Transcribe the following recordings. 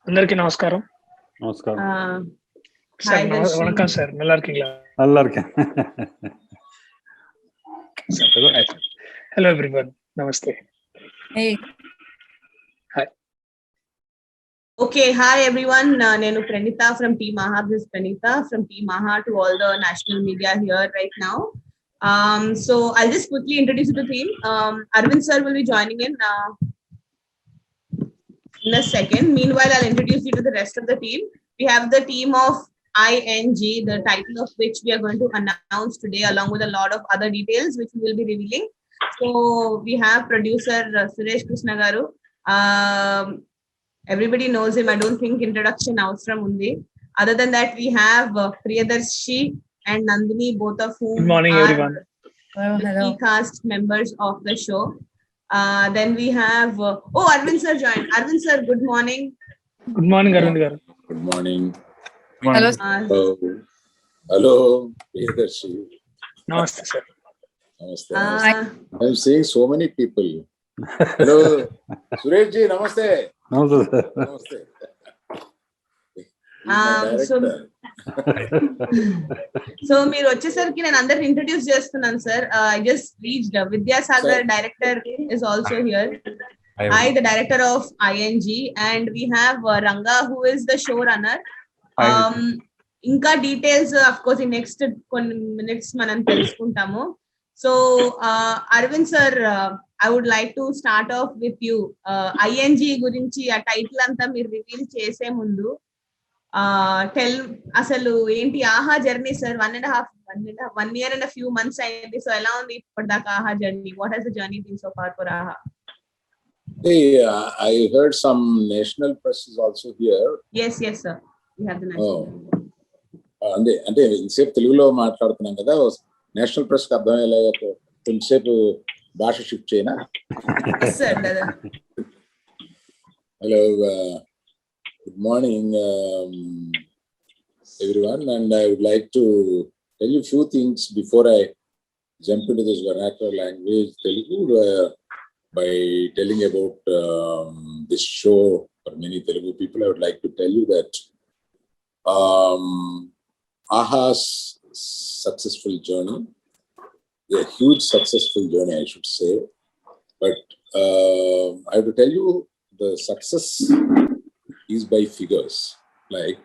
అందరికీ నమస్కారం. நமஸ்காரம். Sir Hi, Darshi. வணக்கம் சார், நல்லா இருக்கீங்களா? நல்லா இருக்கேன். Hello everyone, namaste. Hey. Hi. Okay, hi everyone. Nenu Pranita from Team AHA. This is Pranita from Team AHA to all the national media here right now. So I'll just quickly introduce you to the team. Arvind sir will be joining in a second. Meanwhile, I'll introduce you to the rest of the team. We have the team of ING, the title of which we are going to announce today, along with a lot of other details which we will be revealing. So we have producer Suresh Krishna Garu. Everybody knows him. I don't think introduction out from Undi. Other than that, we have Priyadarshi and Nandini, both of whom Good morning, are everyone. the key cast members of the show. Then we have Arvind sir joined. Arvind sir, good morning. Good morning, Arvind garu. Good morning. Hello. Hello, Priyadarshi. Namaste sir. Namaste. I'm seeing so many people. Hello, Suresh ji, namaste. Namaste sir. Namaste. He's my director. So మీరు వచ్చేసరికి నేను అందరిని introduce చేస్తున్నాను sir. I just reached Vidyasagar director is also here. Hi, the director of ING, and we have Ranga, who is the showrunner. ఇంకా details of course ఈ next కొన్ని minutes మనం తెలుసుకుంటాము. So Aravind sir, I would like to start off with you. ING గురించి ఆ title అంతా మీరు reveal చేసే ముందు అసలు ఏంటి Aha journey sir? 1 year and a few months అయింది. సో ఎలా ఉంది ఇప్పటిదాకా Aha journey? What has the journey been so far for Aha? Hey, I heard some national press is also here. Yes sir, we have the national. అంటే ఇంతసేపు తెలుగులో మాట్లాడుతున్నాం కదా, national press కి అర్థమయ్యేలాగా కొంచెంసేపు భాష షిఫ్ట్ చేయనా? Hello, good morning everyone, and I would like to tell you a few things before I jump into this vernacular language Telugu, by telling about this show. For many Telugu people, I would like to tell you that AHA's successful journey, a huge successful journey, I should say, but I have to tell you the success is by figures. Like,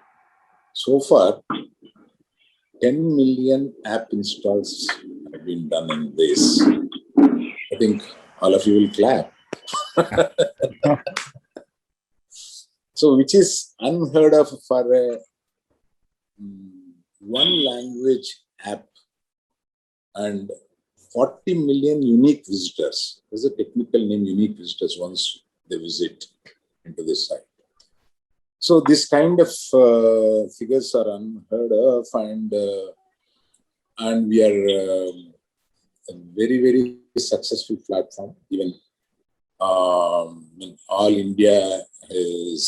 so far 10 million app installs have been done in this. I think all of you will clap. So which is unheard of for a one language app, and 40 million unique visitors. There's a technical name, unique visitors, once they visit into this site. So this kind of figures are unheard of, and we are a very, very successful platform. Even all India has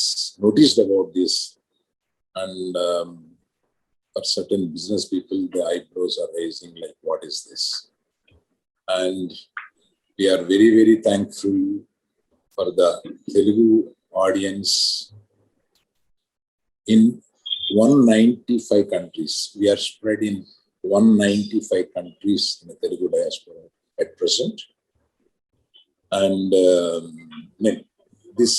noticed about this, and for certain business people, the eyebrows are raising like, what is this? And we are very, very thankful for the Telugu audience in 195 countries. We are spread in 195 countries in the Telugu diaspora at present. And this,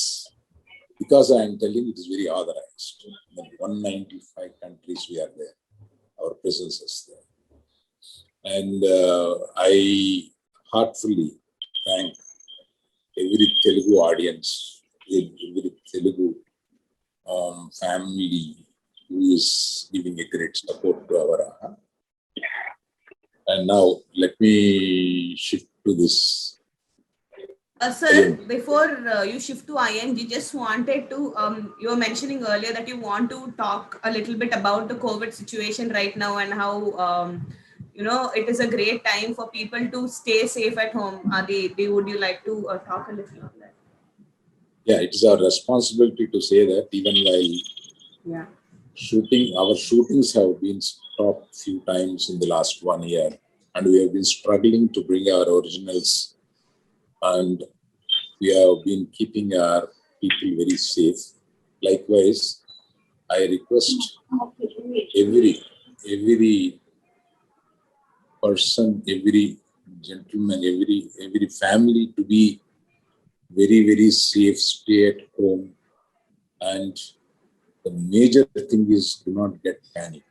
because I am telling it is very authorized. In 195 countries we are there. Our presence is there. And I heartfully thank every Telugu audience, every Telugu family who is giving a great support to our AHA. And now let me shift to this. Sir, before you shift to ING, just wanted to, you were mentioning earlier that you want to talk a little bit about the COVID situation right now and how, it is a great time for people to stay safe at home. Would you like to talk a little on that? Yeah, it is our responsibility to say that, even while our shootings have been stopped few times in the last 1 year, and we have been struggling to bring our originals, and we have been keeping our people very safe. Likewise, I request every person, every gentleman, every family to be very, very safe, stay at home. And the major thing is do not get panic.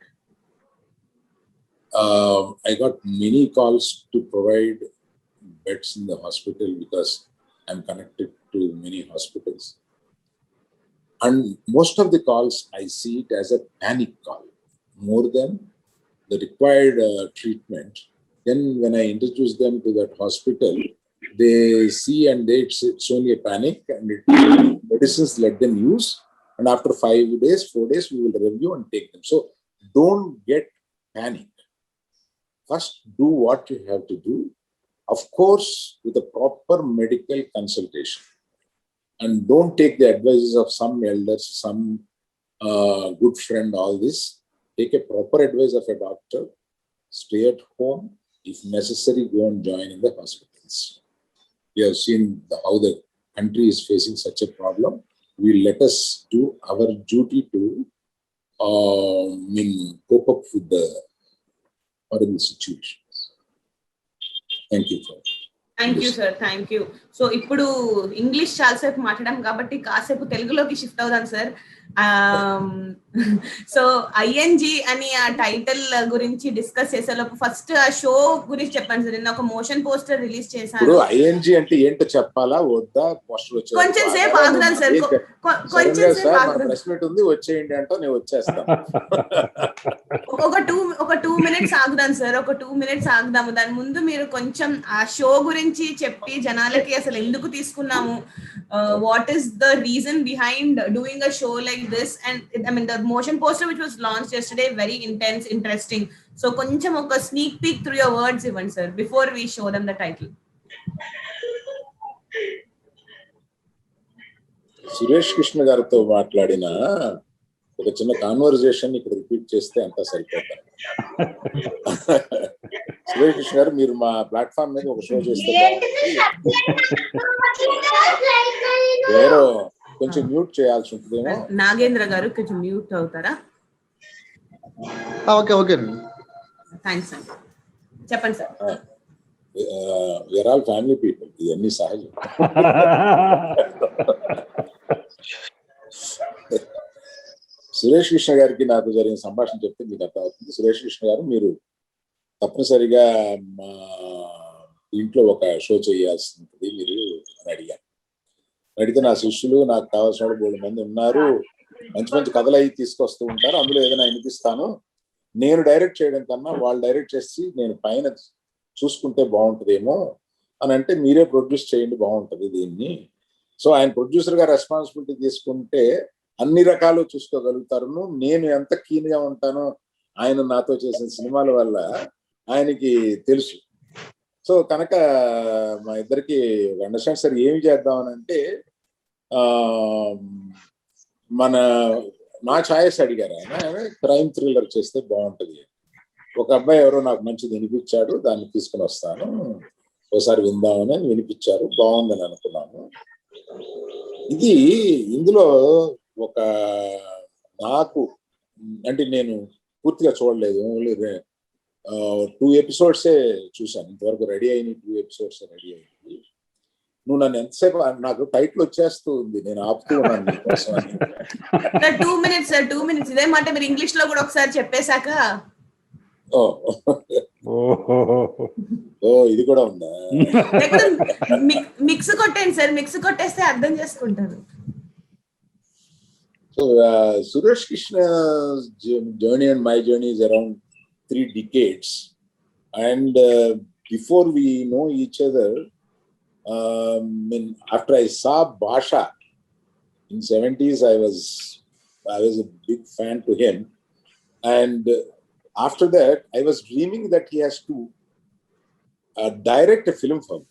I got many calls to provide beds in the hospital because I'm connected to many hospitals. And most of the calls, I see it as a panic call more than the required treatment. Then when I introduce them to that hospital, they see and it's only a panic, and medicines let them use. And after 5 days, 4 days, we will review and take them. So don't get panic. First, do what you have to do. Of course, with a proper medical consultation. And don't take the advices of some elders, some good friend, all this. Take a proper advice of a doctor. Stay at home. If necessary, go and join in the hospitals. We have seen how the country is facing such a problem. Let us do our duty to cope up with the horrible situations. Thank you for that. Thank you sir, thank you. So ఇప్పుడు English చాలాసేపు మాట్లాడాం కాబట్టి కాసేపు తెలుగులోకి shift అవుదాం sir. So ING అని ఆ title గురించి డిస్కస్ చేసేలోపు ఫస్ట్ ఆ షో గురించి చెప్పండి సార్. నిన్న ఒక మోషన్ పోస్టర్ రిలీజ్ చేశాను. ఐఎన్జి అంటే ఏంటో చెప్పాలా వద్దా? పోస్టర్ వచ్చేది కొంచెం సేపు ఆగుదాం సార్, కొంచెం సేపు ఆగుదాం. ప్రెస్ మీట్ ఉంది, వచ్చేయండి అంటే నేను వచ్చేస్తాను. ఒక 2 minutes ఆగుదాం సార్, ఒక 2 minutes ఆగుదాము. దాని ముందు మీరు కొంచెం ఆ షో గురించి చెప్పి జనాలకి అసలు ఎందుకు తీసుకున్నాము, what is the reason behind doing a show like this, and I mean the motion poster which was launched yesterday, very intense, interesting. So koncham oka sneak peek through your words even sir before we show them the title. Suresh Krishna గారితో మాట్లాడిన ఒక చిన్న conversation ఇక్కడ repeat చేస్తే అంతా సరిపోతారు. సురేష్ కృష్ణ గారు, మీరు మా ప్లాట్ఫామ్ మీద ఒక షో చేస్తే ఎవరో కొంచెం మ్యూట్ చేయాల్సి ఉంటుందేమో. నాగేంద్ర గారు కొంచెం మ్యూట్ అవుతారా? ఓకే ఓకే, థ్యాంక్స్ అండి. చెప్పండి sir. We are all family people, ఇవన్నీ సహజం. సురేష్ కృష్ణ గారికి నాకు జరిగిన సంభాషణ చెప్తే మీకు అర్థం అవుతుంది. సురేష్ కృష్ణ గారు, మీరు తప్పనిసరిగా మా ఇంట్లో ఒక షో చేయాల్సి ఉంటుంది మీరు అని అడిగాను. అడిగితే నా శిష్యులు నాకు కావాల్సిన వాళ్ళు 3 మంది ఉన్నారు, మంచి మంచి కథలు అవి తీసుకొస్తూ ఉంటారు, అందులో ఏదైనా వినిపిస్తాను, నేను డైరెక్ట్ చేయడం కన్నా వాళ్ళు డైరెక్ట్ చేసి నేను పైన చూసుకుంటే బాగుంటుందేమో అని అంటే, మీరే ప్రొడ్యూస్ చేయండి బాగుంటుంది దీన్ని. సో ఆయన ప్రొడ్యూసర్ గా రెస్పాన్సిబిలిటీ తీసుకుంటే అన్ని రకాలు చూసుకోగలుగుతారు. నేను ఎంత కీన్ గా ఉంటానో ఆయన నాతో చేసిన సినిమాల వల్ల ఆయనకి తెలుసు. సో కనుక మా ఇద్దరికి అండర్స్టాండ్ సార్ ఏమి చేద్దాం అని అంటే, నా ఛాయిస్ అడిగారు ఆయన, క్రైమ్ థ్రిల్లర్ చేస్తే బాగుంటది. ఒక అబ్బాయి ఎవరో నాకు మంచిది వినిపించాడు, దాన్ని తీసుకుని వస్తాను, ఒకసారి విందామని వినిపించారు, బాగుందని అనుకున్నాను. ఇందులో ఒక నాకు అంటే నేను పూర్తిగా చూడలేదు, ఓన్లీ 2 episodes చూసాను ఇంతవరకు. రెడీ అయిన 2 episodes రెడీ అయింది. నువ్వు నన్ను ఎంతసేపు, నాకు టైటిల్ వచ్చేస్తూ ఉంది, నేను ఆపుతూ ఉన్నాను నీకోసం. 2 minutes సార్, 2 minutes. ఇదే మాట మీరు ఇంగ్లీష్ లో కూడా ఒకసారి చెప్పేశాక. ఓ ఇది కూడా ఉందా? మిక్స్ కొట్టండి సార్, మిక్స్ కొట్టేస్తే అర్థం చేసుకుంటారు. So Suresh Krishna's journey and my journey is around 3 decades, and before we know each other, after I saw Basha in 70s, I was a big fan to him, and after that I was dreaming that he has to direct a film for me.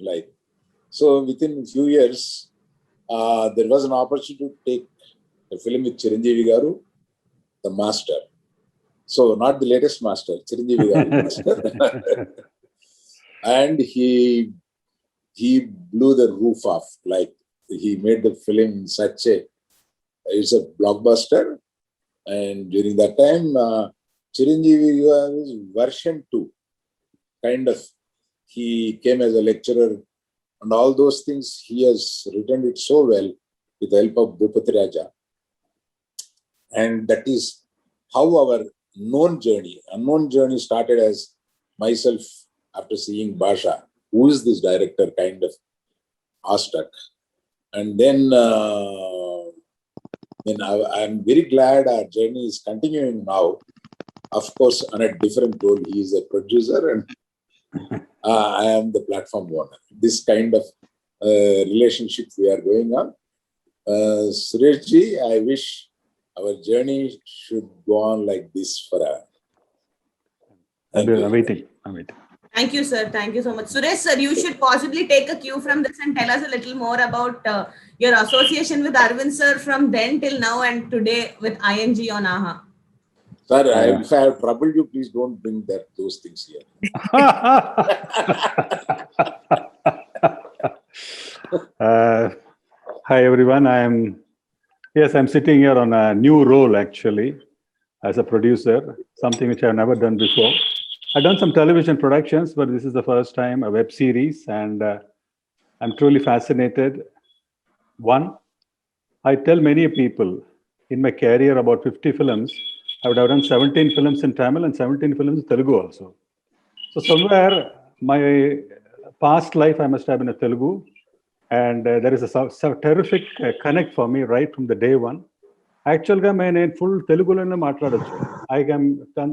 Like, so within a few years there was an opportunity to take a film with Chiranjeevi Garu, the master. So not the latest master, Chiranjeevi Garu master. And he blew the roof off. Like, he made the film in such a, it's a blockbuster. And during that time, Chiranjeevi was version 2, kind of. He came as a lecturer and all those things. He has written it so well with the help of Bhupati Raja. And that is how our unknown journey started as myself after seeing Basha. Who is this director? Kind of awestruck. And then I'm very glad our journey is continuing now. Of course, on a different role. He is a producer and I am the platform owner. This kind of relationship we are going on. Sureshji, I wish our journey should go on like this forever. I'm waiting. Thank you, sir. Thank you so much. Suresh, sir, you should possibly take a cue from this and tell us a little more about your association with Arvind, sir, from then till now and today with ING on AHA. Sir, if I have troubled you, please don't bring those things here. Hi everyone. I'm sitting here on a new role actually as a producer, something which I've never done before. I've done some television productions, but this is the first time a web series, and I'm truly fascinated. One, I tell many people in my career about 50 films. I would have done 17 films in Tamil and 17 films in Telugu also. So somewhere my past life, I must have been a Telugu, and there is a terrific connect for me right from the day one. యాక్చువల్గా నేను full తెలుగులోనే మాట్లాడచ్చు.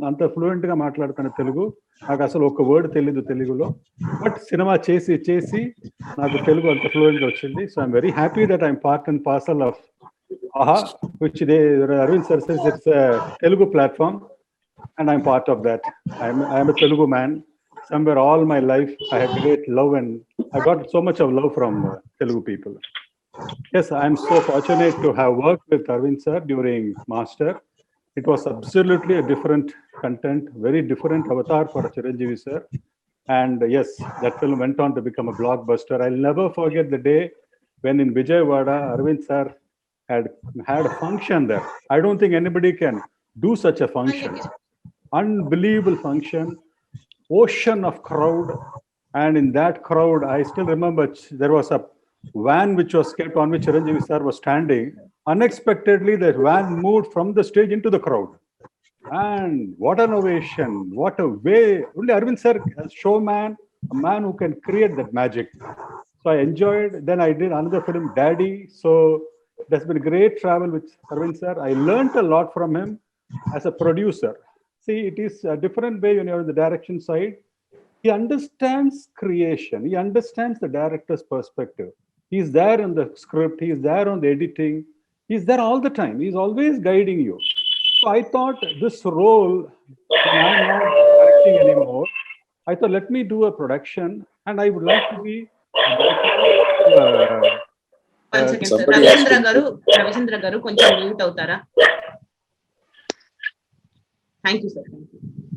అంత ఫ్లూయెంట్గా మాట్లాడుతాను తెలుగు. నాకు అసలు ఒక word తెలీదు తెలుగులో, బట్ సినిమా చేసి నాకు తెలుగు అంత ఫ్లూయెంట్గా వచ్చింది. So I'm very happy that I'm part and parcel of AHA, which Arvind sir says it's a Telugu platform, and I'm part of that. I'm a Telugu man. Somewhere all my life I had great love, and I got so much of love from Telugu people. Yes, I'm so fortunate to have worked with Arvind sir during Master. It was absolutely a different content, very different avatar for Chiranjeevi sir. And yes, that film went on to become a blockbuster. I'll never forget the day when in Vijayawada, Arvind sir had a function there. I don't think anybody can do such a function. Unbelievable function, ocean of crowd. And in that crowd, I still remember there was a van which was kept on which Chiranjeevi sir was standing. Unexpectedly, that van moved from the stage into the crowd. And what an ovation, what a way. Only Arvind sir, a showman, a man who can create that magic. So I enjoyed. Then I did another film, Daddy. So there's been great travel with Arvind sir. I learned a lot from him as a producer. See, it is a different way when you're on the direction side. He understands creation. He understands the director's perspective. He's there in the script. He's there on the editing. He's there all the time. He's always guiding you. So I thought this role, when I'm not directing anymore, I thought, let me do a production, and I would like to be. One second, sir. Ravichandra garu, koncham mute avutara. Thank you, sir.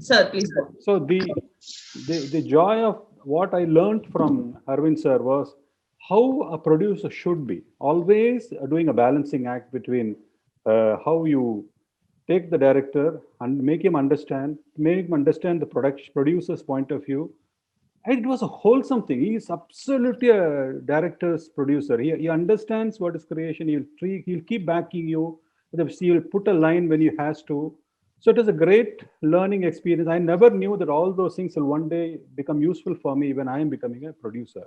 Sir, please go. So the joy of what I learned from Arvind sir was how a producer should be, always doing a balancing act between how you take the director and make him understand the producer's point of view. And it was a wholesome thing. He is absolutely a director's producer. He understands what is creation. He'll keep backing you. He'll put a line when he has to. So it was a great learning experience. I never knew that all those things will one day become useful for me when I am becoming a producer.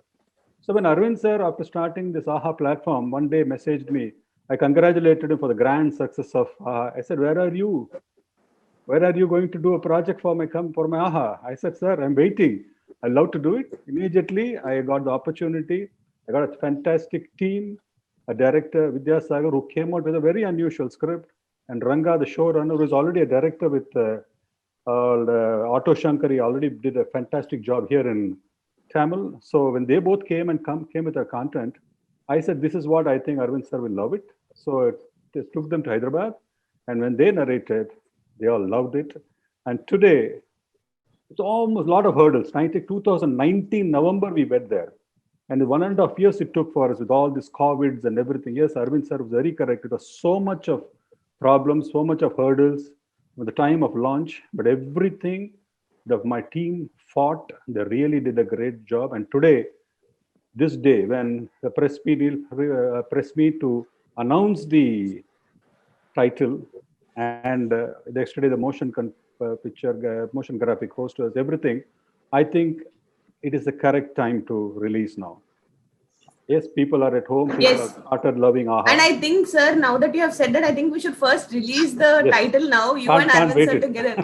So when Arvind sir, after starting this AHA platform, one day messaged me. I congratulated him for the grand success of AHA. I said, where are you? Where are you going to do a project for my AHA? I said, sir, I'm waiting. I love to do it. Immediately, I got the opportunity. I got a fantastic team, a director, Vidyasagar, who came out with a very unusual script. And Ranga, the showrunner, was already a director with Auto Shankar. He already did a fantastic job here in Tamil. So when they both came with their content, I said, this is what I think Arvind sir will love it. So it took them to Hyderabad. And when they narrated, they all loved it. And today, it's almost a lot of hurdles. 2019 November, we went there. And the 1.5 years it took for us with all these COVIDs and everything. Yes, Arvind sir was very correct. It was so much of problems, so much of hurdles with the time of launch, but everything that my team fought, they really did a great job. And today, this day, when the press meet to announce the title and yesterday the motion motion graphic posters, everything, I think it is the correct time to release now. Yes, people are at home. People Yes. have started loving AHA. And I think, sir, now that you have said that, I think we should first release the Yes. title now. You Can't and Arvind wait sir it. together.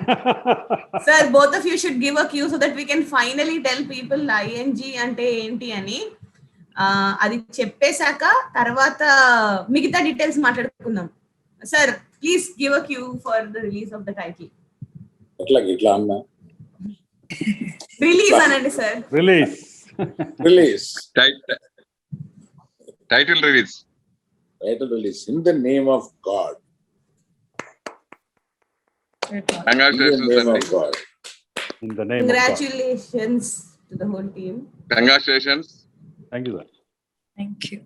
Sir, both of you should give a cue so that we can finally tell people ING ante enti ani. అది చెప్పేశాక తర్వాత మిగతా details మాట్లాడుకుందాం. Sir, please give a cue for the release of the title. ఇట్లా అన్నా Release అనండి sir. Release. Release Title release. Title release in the name of God. Congratulations, name Sandy. Of God. In the name of God. Congratulations to the whole team. Congratulations. Thank you, sir. Thank you.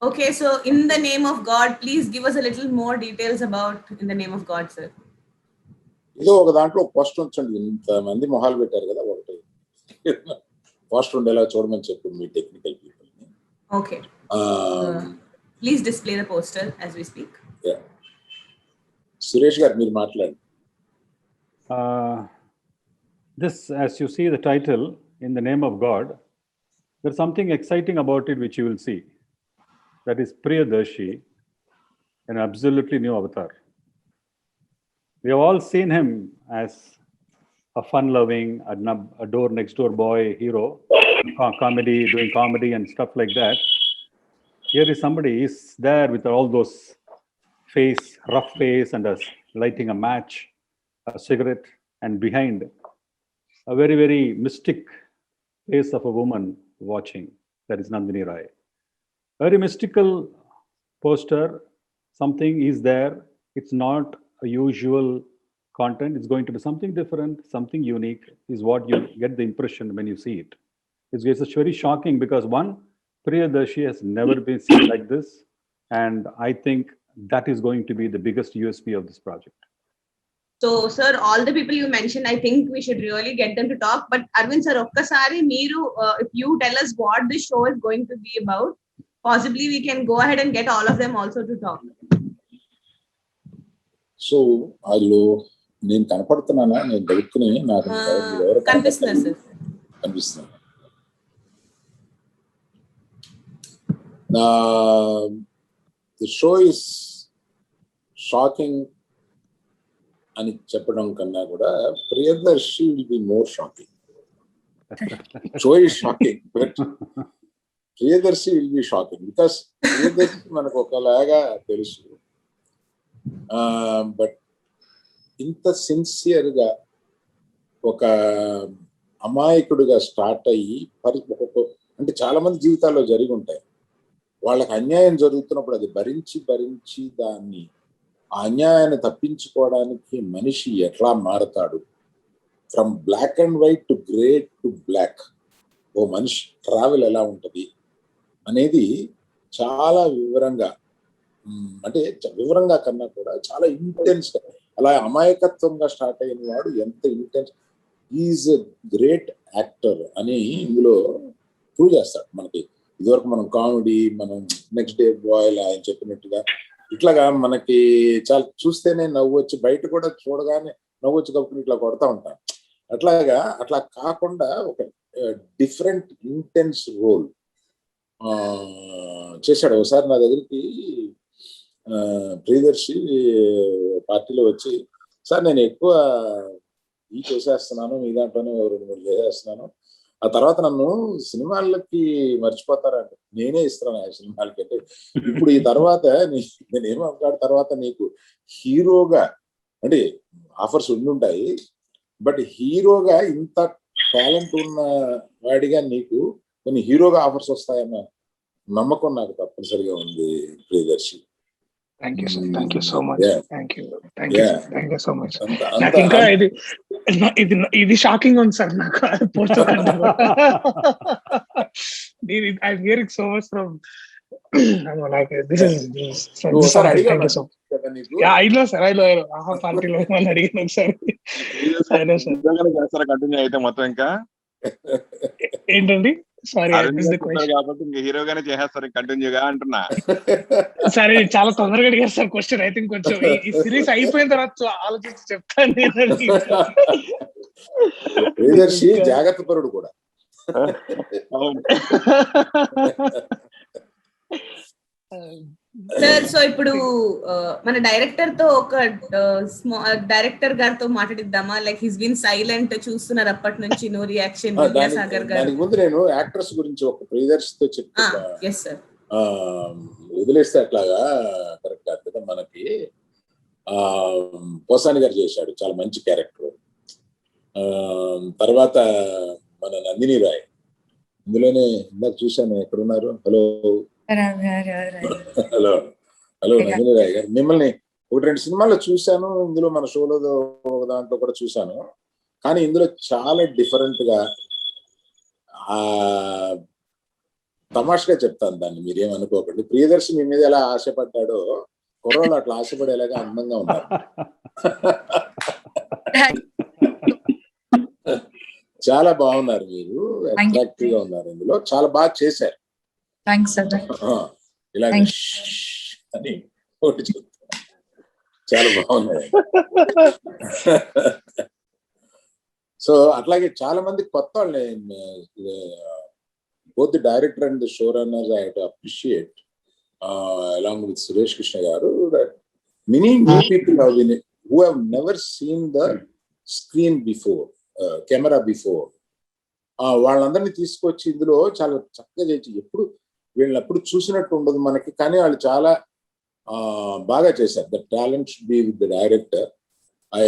Okay, so in the name of God, please give us a little more details about in the name of God, sir. ఏదో ఒక దాంట్లో post ఉంచండి. ఇంతమంది మొహాలు పెట్టారు కదా, ఒకటి post ఉండేలా చూడమని చెప్పు మీ technical people. Okay. Please display the poster as we speak. Suresh garu మీరు మాట్లాడండి. This, as you see the title, in the name of God, there's something exciting about it which you will see. That is Priyadarshi, an absolutely new avatar. We have all seen him as a fun-loving, a door next door boy hero, comedy, doing comedy and stuff like that. Here is somebody is there with all those rough face, and lighting a match, a cigarette, and behind a very, very mystic face of a woman watching. That is Nandini Rai. Very mystical poster. Something is there. It's not a usual content. It's going to be something different, something unique, is what you get the impression when you see it. It's very shocking because one, Priyadarshi has never been seen like this. And I think that is going to be the biggest USP of this project. So, sir, all the people you mentioned, I think we should really get them to talk. But Arvind sir, okkasari meeru, if you tell us what this show is going to be about, possibly we can go ahead and get all of them also to talk. So వాళ్ళు నేను కనపడుతున్నానా, నేను దొరుకుని నాకు ఎవరు కనిపిస్తున్నారు sir. కనిపిస్తున్నాను. The show is shocking అని చెప్పడం కన్నా కూడా Priyadarshi will be more shocking. Show is shocking but Priyadarshi will be shocking because Priyadarshi మనకు ఒకలాగా తెలుసు. బట్ ఇంత సిన్సియర్గా ఒక అమాయకుడిగా స్టార్ట్ అయ్యి అంటే చాలా మంది జీవితాల్లో జరిగి ఉంటాయి. వాళ్ళకి అన్యాయం జరుగుతున్నప్పుడు అది భరించి దాన్ని ఆ అన్యాయాన్ని తప్పించుకోవడానికి మనిషి ఎట్లా మారతాడు, from black and white to grey to black, ఓ మనిషి ట్రావెల్ ఎలా ఉంటుంది అనేది చాలా వివరంగా, అంటే వివరంగా కన్నా కూడా చాలా ఇంటెన్స్, అలా అమాయకత్వంగా స్టార్ట్ అయిన వాడు ఎంత intense, is a great actor అని ఇందులో ప్రూవ్ చేస్తాడు. మనకి ఇదివరకు మనం కామెడీ, మనం నెక్స్ట్ డే బాయ్ ఆయన చెప్పినట్టుగా ఇట్లాగా మనకి చాలా చూస్తేనే నవ్వు వచ్చి, బయట కూడా చూడగానే నవ్వు వచ్చి కప్పుకుని ఇట్లా కొడతా ఉంటాం. అట్లా కాకుండా ఒక డిఫరెంట్ ఇంటెన్స్ రోల్ చేశాడు. ఒకసారి నా దగ్గరికి ప్రియదర్శి పార్టీలో వచ్చి, సార్ నేను ఎక్కువ ఈ చేసేస్తున్నాను, మీ దాంట్లోనే 2-3 చేసేస్తున్నాను, ఆ తర్వాత నన్ను సినిమాలకి మర్చిపోతారంటే నేనే ఇస్తున్నాను ఆ సినిమాలకి. అంటే ఇప్పుడు ఈ తర్వాత నేనేమో తర్వాత నీకు హీరోగా, అంటే ఆఫర్స్ ఉండుంటాయి, బట్ హీరోగా ఇంత టాలెంట్ ఉన్న వాడిగా నీకు కొన్ని హీరోగా ఆఫర్స్ వస్తాయన్న నమ్మకం నాకు తప్పనిసరిగా ఉంది Priyadarshi. Thank you sir, thank you so much, Yeah. Thank you, thank you, Yeah. Thank you so much. అంత నాకు ఇంకా ఇది ఇది షాకింగ్ ఉంది సార్ నాకు post I hearing so much from like this is ఒకసారి అడిగా థ్యాంక్ యూ సో మచ్. కదా నీకు ఐలో సార్ ఐలో ఆహా పార్టీలో వాళ్ళు అడిగిన ఒకసారి. సరే సార్. చేస్తారా కంటిన్యూ అయితే మొత్తం ఇంకా ఏంటండి? సారీ కాబట్టి ఇంకా హీరోగానే చేసేస్తారు కంటిన్యూగా అంటున్నా. సరే చాలా తొందరగా అడిగారు సార్ క్వశ్చన్. ఐ థింక్ కొంచెం ఈ సిరీస్ అయిపోయిన తర్వాత ఆలోచించి చెప్తాను నేను. ప్రియదర్శి జాగ్రత్త పరుడు కూడా. సార్, సో ఇప్పుడు మన డైరెక్టర్ తో ఒక డైరెక్టర్ గారితో మాట్లాడిద్దామా? లైక్ హిస్ బీన్ సైలెంట్, చూస్తున్నారు అప్పటి నుంచి, నో రియాక్షన్. విద్యాసాగర్ గారు. దానికి ముందు నేను యాక్టర్స్ గురించి ఒక ప్రియదర్శితో చెప్తా. Yes sir. వదిలేస్తే అట్లాగా కరెక్ట్ కాదు కదా. మనకి పోసాని గారు చేశాడు, చాలా మంచి క్యారెక్టర్. తర్వాత మన నందిని రాయ్ ఇందులోనే ఇందాక చూశాను. ఎక్కడున్నారు? Hello hello hello Nandini Roy garu, మిమ్మల్ని 1-2 సినిమాల్లో చూశాను. ఇందులో మన షోలో దాంట్లో కూడా చూశాను. కానీ ఇందులో చాలా డిఫరెంట్ గా తమాషగా చెప్తాను దాన్ని, మీరేమనుకోకండి. ప్రియదర్శి మీ మీద ఎలా ఆశపడ్డాడో కుర్రోళ్ళు అట్లా ఆశపడేలాగా అందంగా ఉన్నారు. చాలా బాగున్నారు మీరు, అట్రాక్టివ్ గా ఉన్నారు. ఇందులో చాలా బాగా చేశారు. ఇలా అని ఒకటి చెప్తాను, చాలా బాగున్నాయి. సో అట్లాగే చాలా మంది కొత్త వాళ్ళని, both the director and the showrunners, I have to appreciate, along with Suresh Krishna garu, that many new people have been who have never seen the screen before, camera before. వాళ్ళందరినీ తీసుకొచ్చి ఇందులో చాలా చక్కగా చేసి, వీళ్ళని ఎప్పుడు చూసినట్టు ఉండదు మనకి, కానీ వాళ్ళు చాలా బాగా చేశారు. The talent should be with the director. I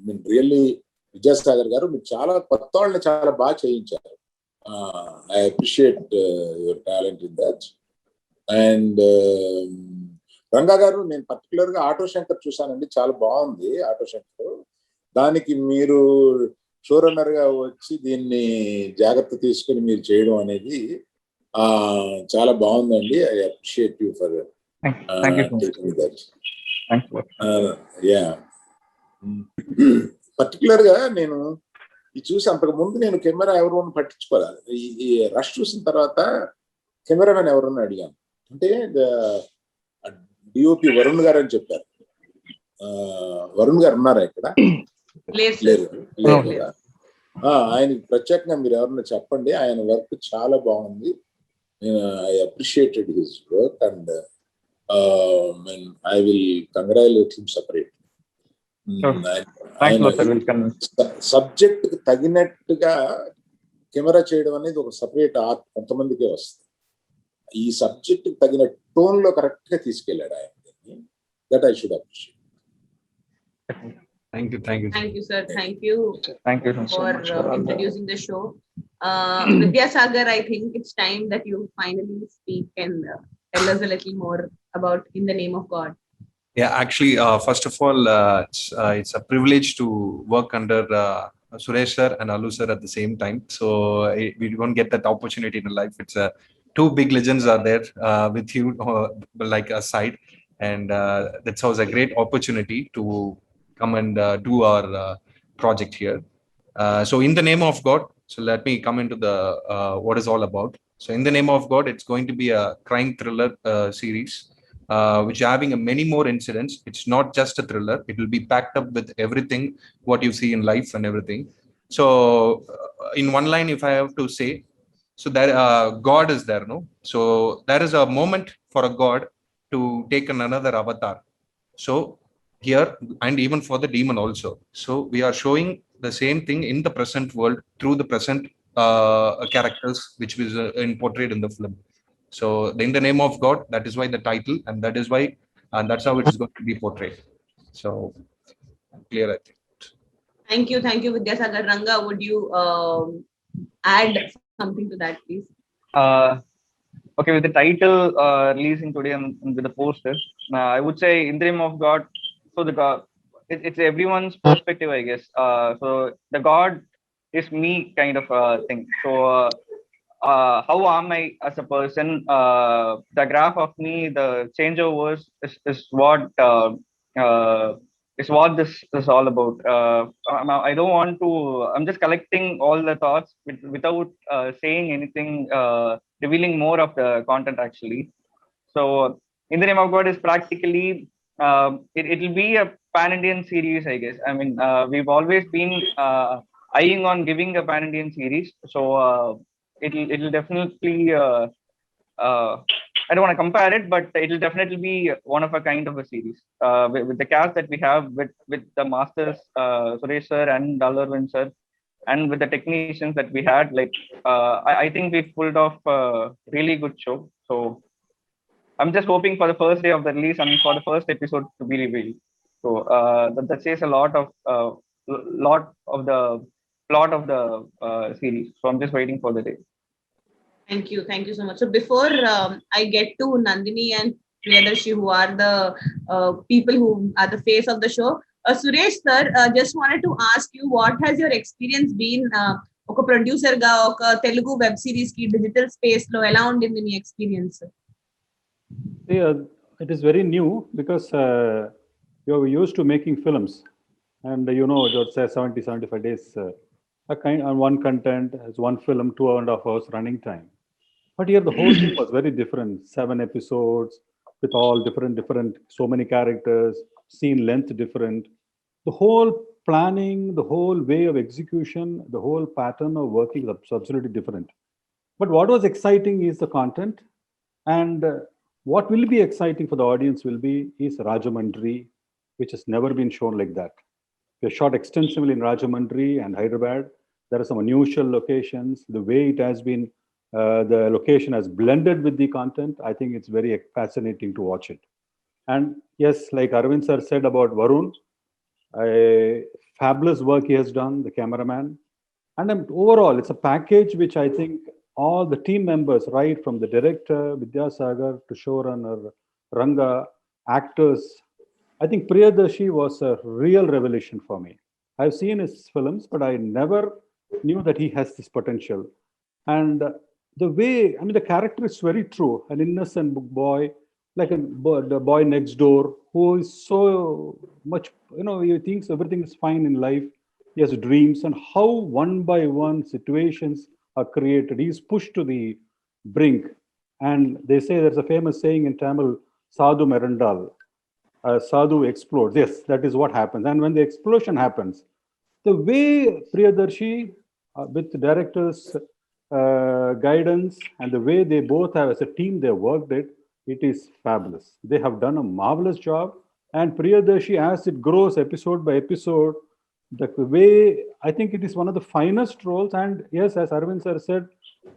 mean really Vidyasagar గారు, మీరు చాలా కొత్త వాళ్ళని చాలా బాగా చేయించారు. I appreciate your talent in that. And Ranga గారు, నేను పర్టికులర్ గా ఆటో శంకర్ చూసానండి, చాలా బాగుంది ఆటో శంకర్. దానికి మీరు షో రన్నర్ గా వచ్చి దీన్ని జాగ్రత్త తీసుకుని మీరు చేయడం అనేది చాలా బాగుందండి. I appreciate you for yeah. Particular గా నేను ఇది చూసి, అంతకు ముందు నేను కెమెరా ఎవరు పట్టించుకోవాలి. ఈ రష్ చూసిన తర్వాత కెమెరామెన్ ఎవరన్నా అడిగాను. అంటే డిఓపి వరుణ్ గారు అని చెప్పారు. వరుణ్ గారు ఉన్నారా ఇక్కడ? లేరు. ఆయనకి ప్రత్యేకంగా మీరు ఎవరన్నా చెప్పండి. ఆయన వర్క్ చాలా బాగుంది. I appreciated his work and I will congratulate him separate. Subject కి తగినట్టుగా కెమెరా చేయడం అనేది ఒక సపరేట్ ఆర్ట్, కొంతమందికే వస్తుంది. ఈ సబ్జెక్ట్ కి తగిన టోన్ లో కరెక్ట్ గా తీసుకెళ్ళాడు ఆయన. That I should appreciate. Thank you, sir. Thank you for introducing the show. Vidyasagar, I think it's time that you finally speak and tell us a little more about In the Name of God. Yeah, actually, first of all, it's a privilege to work under Suresh sir and Alu sir at the same time. So we don't get that opportunity in life. It's two big legends are there with you, like aside, and that was a great opportunity to come and do our project here. So in the name of God, so let me come into the what is all about. So in the name of God, it's going to be a crime thriller series. Which are having many more incidents. It's not just a thriller. It will be packed up with everything what you see in life and everything. So in one line, if I have to say, so that God is there, no? So there is a moment for a God to take another avatar. So here, and even for the demon also. So we are showing the same thing in the present world through the present characters which was portrayed in the film. So in the name of God, that is why the title, and that is why, and that's how it is going to be portrayed. So clear, I think. Thank you, Vidyasagar. Ranga, would you add something to that, please? Okay, with the title releasing today and with the poster, I would say In the Name of God. So the God, it's everyone's perspective, I guess. So the God is me kind of thing. So how am I as a person? The graph of me, the changeovers is what this is all about. I don't want to. I'm just collecting all the thoughts without saying anything, revealing more of the content actually. So, In the Name of God is practically it'll be a pan-Indian series, I guess. I mean, we've always been eyeing on giving a pan-Indian series, so it'll definitely. I don't want to compare it, but it'll definitely be one of a kind of a series with the cast that we have with the masters Suresh sir and Dallarvin sir, and with the technicians that we had. Like I think we pulled off a really good show. So I'm just hoping for the first day of the release and for the first episode to be revealed. So that says a lot of the plot of the series. So I'm just waiting for the day. Thank you so much. So before I get to Nandini and Priyadarshi, who are the people who are the face of the show, Suresh sir, just wanted to ask you, what has your experience been? ఒక producer గా ఒక Telugu web series కి digital space లో ఎలా ఉండింది మీ experience? Yeah, it is very new because you're used to making films, and let's say 70-75 days. A kind on one content as one film, 2.5 hours running time. But here the whole thing was very different. 7 episodes with all different, so many characters, scene length different. The whole planning, the whole way of execution, the whole pattern of working is absolutely different. But what was exciting is the content, and what will be exciting for the audience will be is Rajamundry, which has never been shown like that. We shot extensively in Rajamundry and Hyderabad. There are some unusual locations. The way it has been, the location has blended with the content. I think it's very fascinating to watch it. And yes, like Arvind sir said about Varun, a fabulous work he has done, the cameraman. And overall, it's a package which I think all the team members, right from the director, Vidyasagar, to showrunner, Ranga, actors, I think Priyadarshi was a real revelation for me. I've seen his films, but I never knew that he has this potential. And the way, I mean, the character is very true, an innocent boy, like the boy next door, who is so much, he thinks everything is fine in life. He has dreams, and how one by one situations are created. He's pushed to the brink. And they say there's a famous saying in Tamil, Sadhu Merandal, Sadhu explodes. Yes, that is what happens. And when the explosion happens, the way Priyadarshi, with the director's guidance and the way they both have as a team, they worked it, it is fabulous. They have done a marvelous job. And Priyadarshi, as it grows episode by episode, the way, I think it is one of the finest roles. And yes, as Arvind sir said,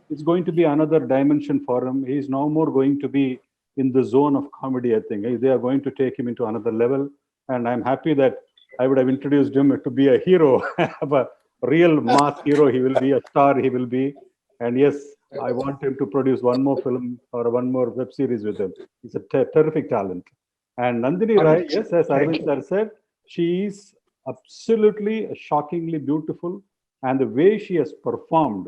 it's going to be another dimension for him. He's no more going to be in the zone of comedy, I think. They are going to take him into another level. And I'm happy that I would have introduced him to be a hero, a real mass hero. He will be a star, he will be. And yes, I want him to produce one more film or one more web series with him. He's a terrific talent. And Nandini Rai, yes, as Arvind sir said, she is absolutely shockingly beautiful. And the way she has performed,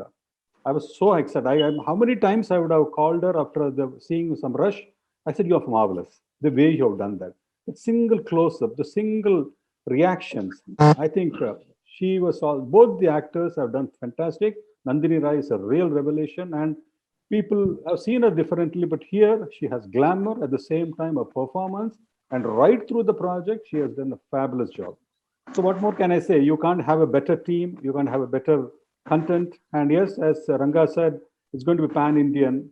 I was so excited. How many times I would have called her after seeing some rush? I said, you are marvelous. The way you have done that. The single close-up, the single reactions. I think she was both the actors have done fantastic. Nandini Rai is a real revelation, and people have seen her differently, but here she has glamour at the same time a performance, and right through the project, she has done a fabulous job. So what more can I say? You can't have a better team. You can't have a better content. And yes, as Ranga said, it's going to be pan-Indian.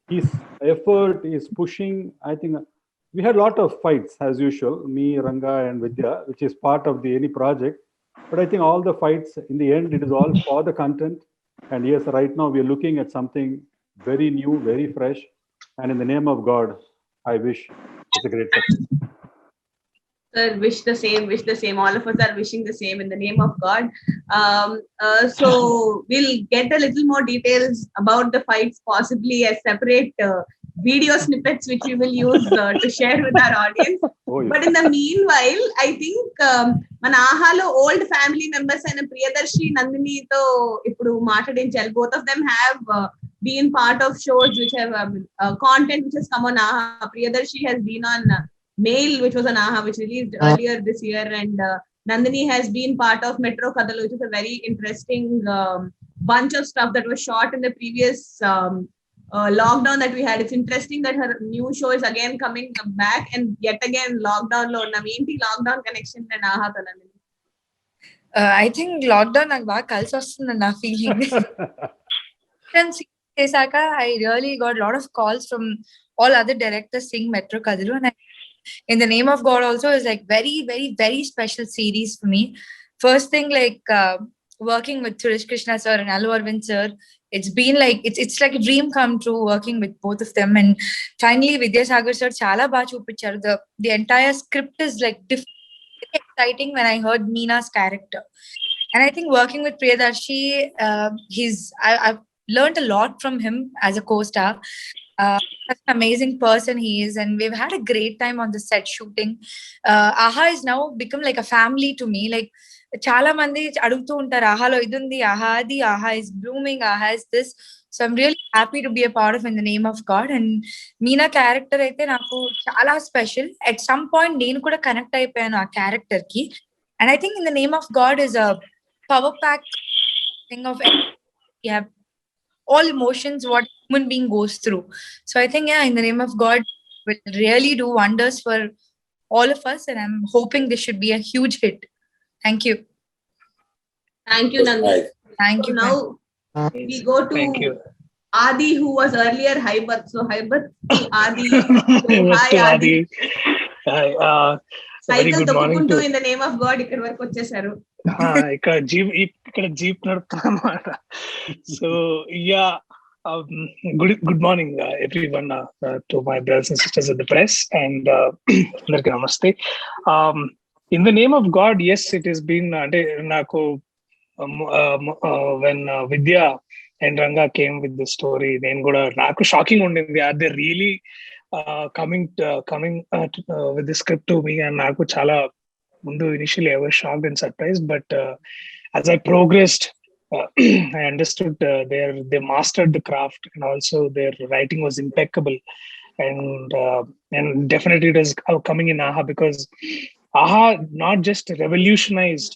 His effort is pushing. I think we had a lot of fights as usual, me, Ranga and Vidya, which is part of any project. But I think all the fights, in the end, it is all for the content. And yes, right now we are looking at something very new, very fresh. And in the name of God, I wish it's a great success. Sir, wish the same. All of us are wishing the same in the name of God. So we'll get a little more details about the fights, possibly as separate video snippets, which we will use to share with our audience. Oh, yes. But in the meanwhile, I think మన ఆహాలో old family members అయిన ప్రియదర్శి నందినితో ఇప్పుడు మాట్లాడించాలి. Both of them have been part of shows which have content which has come on Aha. Priyadarshi has been on Mail, which was an Aha, which released earlier this year, and Nandini has been part of Metro Kadalu, which is a very interesting bunch of stuff that was shot in the previous lockdown that we had. It's interesting that her new show is again coming back, and yet again lockdown lo unna menti lockdown connection and Aha to Nandini. I think lockdown నాకు బాగా కలిసి వస్తుంది నా feeling. చేశాక I really got a lot of calls from all other directors seeing Metro Kadalu, and In the Name of God also is like very, very, very special series for me. First thing, like working with Suresh Krishna sir and Allu Arvind sir, it's been like it's like a dream come true working with both of them. And finally Vidyasagar sir chala baga chupicharu. The entire script is like exciting when I heard Meena's character. And I think working with Priyadarshi, I've learned a lot from him as a co-star. Such an amazing person he is, and we've had a great time on the set shooting. Aha is now become like a family to me. Like చాలా మంది అడుగుతూ ఉంటారు, ఆహాలో ఇది ఉంది, ఆహా అది, ఆహా is blooming, ఆహా is this. So I'm really happy to be a part of In the Name of God. And Meena character అయితే నాకు చాలా స్పెషల్. At some point నేను కూడా కనెక్ట్ అయిపోయాను ఆ క్యారెక్టర్ కి. And I think In the Name of God is a power pack thing of you have all emotions what human being goes through. So I think In the Name of God will really do wonders for all of us, and I'm hoping this should be a huge hit. Thank you. Thank you, Nandini. Thank you. Now we go to Thank you. Adi, who was earlier Haibat. So Haibat to Adi. So, hi Adi. Hi, very Cycle good morning తొక్కుకుంటూ to In the Name of God ఇక్కడ వరకు వచ్చేసారు. ఇక్కడ jeep నడుపుతున్నా అన్నమాట. So yeah, good morning everyone, to my brothers and sisters in the press, and అందరికి నమస్తే. In the Name of God, yes, it has been అంటే నాకు when Vidya and Ranga came with the story, నేను కూడా నాకు shocking ఉండింది. Are they really coming with the script to me? And నాకు చాలా ముందు initially I was shocked and surprised, but as I progressed, I understood they mastered the craft, and also their writing was impeccable, and definitely it is coming in Aha, because Aha not just revolutionized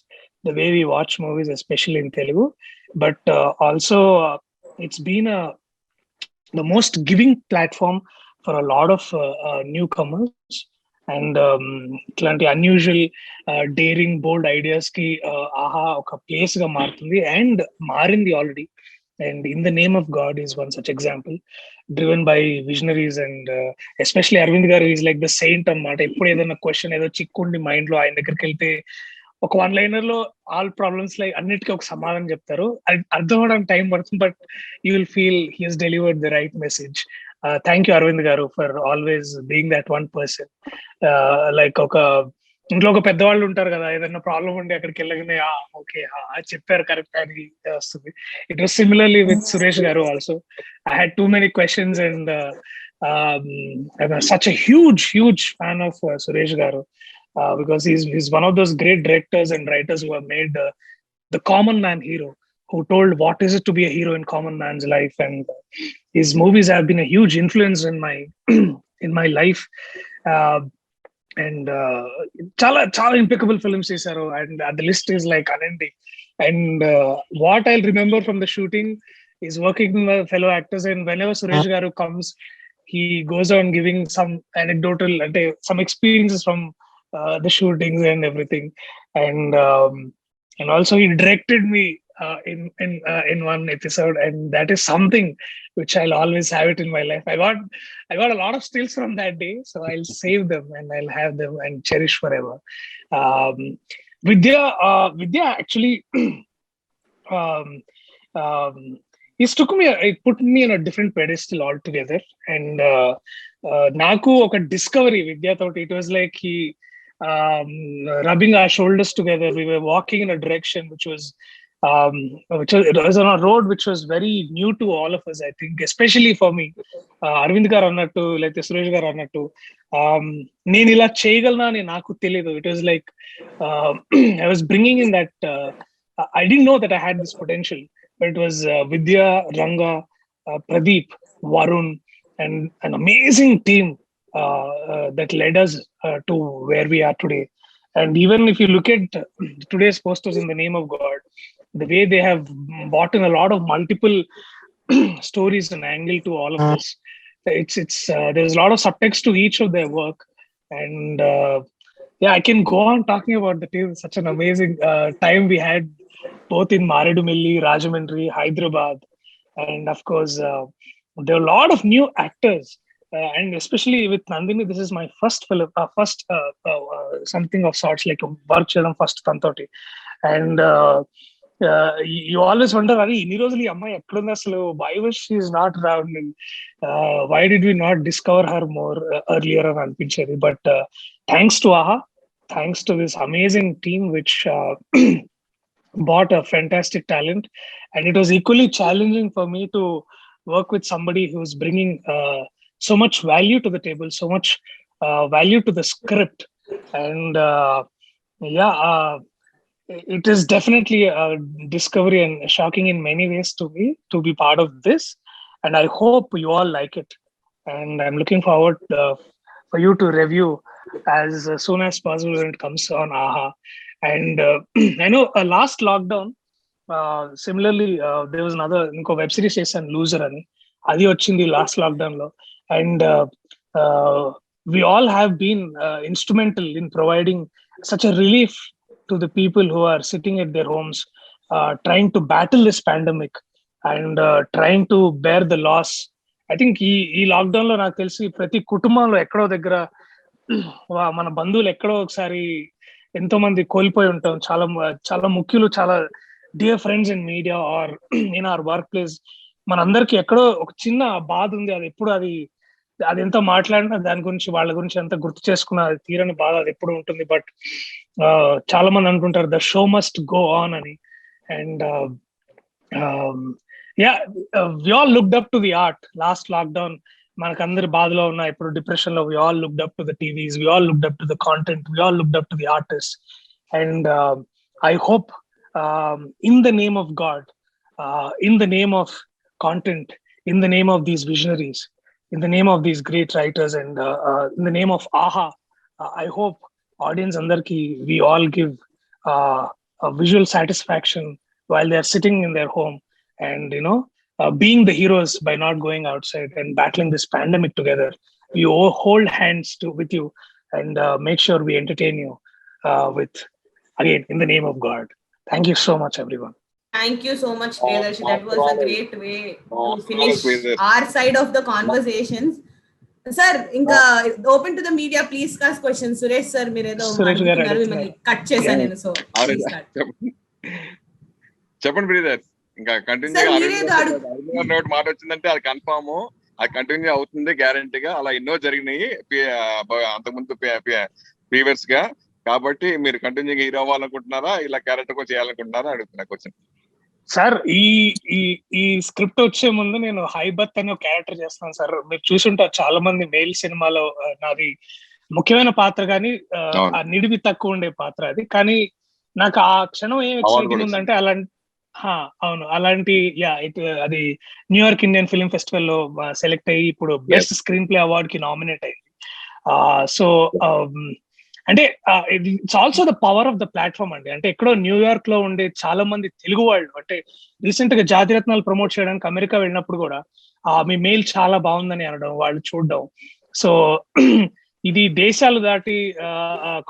the way we watch movies, especially in Telugu, but also it's been the most giving platform for a lot of newcomers, and ఇట్లాంటి unusual daring బోల్డ్ ideas కి ఆహా ఒక place గా మారుతుంది, and మారింది already. And In the Name of God is one such example, driven by visionaries, and especially Arvind garu is like the saint అన్నమాట. ఎప్పుడు ఏదైనా క్వశ్చన్ ఏదో చిక్కుండి మైండ్ లో ఆయన దగ్గరికి వెళ్తే ఒక వన్ లైనర్ లో ఆల్ ప్రాబ్లమ్స్ లైక్ అన్నిటికీ ఒక సమాధానం చెప్తారు. అర్థం అవడానికి టైం పడుతుంది, but you will feel he has delivered the right message. Thank you Arvind garu for always being that one person. Like ఒక ఇంట్లో ఒక పెద్దవాళ్ళు ఉంటారు కదా, ఏదైనా ప్రాబ్లం ఉండి అక్కడికి వెళ్ళగానే ఓకే చెప్పారు కరెక్ట్ అని వస్తుంది. It was similarly with Suresh garu also. I had too many questions, and I'm such a huge fan of Suresh garu, because he's one of those great directors and writers who have made the common man hero, who told what is it to be a hero in common man's life. And his movies have been a huge influence in my in my life. And chala impeccable films chesaru, and the list is like unending. And what I'll remember from the shooting is working with fellow actors, and whenever Suresh garu comes, he goes on giving some anecdotal, some experiences from the shootings and everything. And also he directed me in one episode, and that is something which I'll always have it in my life. I got a lot of stills from that day, so I'll save them and I'll have them and cherish forever. Vidya actually it put me on a different pedestal altogether. And naku oka discovery Vidya thought. It was like rubbing our shoulders together. We were walking in a direction which was it was on a road which was very new to all of us, I think, especially for me. Arvind garu annattu, like Suresh garu annattu, నేను ఇలా చేయగలనా అని నాకు తెలియదు. It was like I was bringing in that I didn't know that I had this potential, but it was Vidya, Ranga, Pradeep, Varun, and an amazing team that led us to where we are today. And even if you look at today's posters in the name of God, the way they have brought in a lot of multiple stories and angle to all of this, it's there's a lot of subtext to each of their work. And yeah, I can go on talking about the team. Such an amazing time we had both in Maredumilli, Rajahmundry, Hyderabad, and of course there are a lot of new actors. And especially with Nandini, this is my first film, something of sorts, like a work cheyadam first tantoti. And you always wonder, are inni rojulu ee ammayi ekkundi asalu, why was she is not around, and why did we not discover her more earlier అని అనిపించేది. But thanks to AHA, thanks to this amazing team which bought a fantastic talent, and it was equally challenging for me to work with somebody who's bringing so much value to the table, so much value to the script. And it is definitely a discovery and shocking in many ways to me to be part of this. And I hope you all like it. And I'm looking forward for you to review as soon as possible when it comes on AHA. And I know last lockdown, similarly, there was another web series చేశాను, loser అని. అది వచ్చింది last lockdown లో. And we all have been instrumental in providing such a relief to the people who are sitting at their homes, trying to battle this pandemic and trying to bear the loss. I think ఈ lockdown లో నాకు తెలిసి ప్రతి కుటుంబంలో ఎక్కడో దగ్గర మన బంధువులు ఎక్కడో ఒకసారి ఎంతో మంది కోల్పోయి ఉంటాం. చాలా చాలా ముఖ్యులు, చాలా dear friends in media or in our workplace. మనందరికి ఎక్కడో ఒక చిన్న బాధ ఉంది. అది ఎప్పుడు అది ఎంత మాట్లాడినా దాని గురించి, వాళ్ళ గురించి ఎంత గుర్తు చేసుకున్నా అది తీరని బాధ అది ఎప్పుడు ఉంటుంది. బట్ చాలా మంది అనుకుంటారు the show must go on అని. And we all looked up to the art last lockdown. మనకందరి బాధలో ఉన్న ఇప్పుడు డిప్రెషన్ లో, we all looked up to the TVs, we all looked up to the content, we all looked up to the artists. And I hope in the name of God, in the name of content, in the name of these visionaries, in the name of these great writers, and in the name of AHA, I hope audience andarki we all give a visual satisfaction while they are sitting in their home, and being the heroes by not going outside and battling this pandemic together. We hold hands with you and make sure we entertain you with, again, in the name of God. Thank you so much, everyone. Thank you so much, Priyadarshi. That was a great way to finish our side of the conversations. Sir, inka open to the media, please ask questions. Suresh sir, mere edo mimmalni cut chesanu nenu, so please start. చెప్పండి brother. ఇంకా continue note మాట వచ్చిందంటే అది confirm, అది continue అవుతుంది గ్యారంటీగా. అలా ఎన్నో జరిగినాయి అంతకుముందు ప్రీవియస్ గా. కాబట్టి మీరు కంటిన్యూ హీరో అవ్వాలనుకుంటున్నారా, ఇలా క్యారెక్టర్ కూడా చేయాలనుకుంటున్నారా అడుగుతున్నా క్వశ్చన్. సార్, ఈ స్క్రిప్ట్ వచ్చే ముందు నేను హైబత్ అనే ఒక క్యారెక్టర్ చేస్తున్నాను సార్. మీరు చూసుంటారు చాలా మంది మేల్ సినిమాలో నాది ముఖ్యమైన పాత్ర, కానీ ఆ నిడివి తక్కువ ఉండే పాత్ర అది. కానీ నాకు ఆ క్షణం ఏం ఎక్సైటింగ్ ఉందంటే అవును, అలాంటి అది న్యూయార్క్ ఇండియన్ ఫిల్మ్ ఫెస్టివల్ లో సెలెక్ట్ అయ్యి ఇప్పుడు బెస్ట్ స్క్రీన్ ప్లే అవార్డ్ కి నామినేట్ అయింది. సో అంటే it's also the power of the platform అండి. అంటే ఎక్కడో న్యూయార్క్ లో ఉండే చాలా మంది తెలుగు వాళ్ళు, అంటే రీసెంట్ గా జాతిరత్నాలు ప్రమోట్ చేయడానికి అమెరికా వెళ్ళినప్పుడు కూడా మీ మెయిల్ చాలా బాగుందని అనడం, వాళ్ళు చూడడం. సో ఇది దేశాలు దాటి,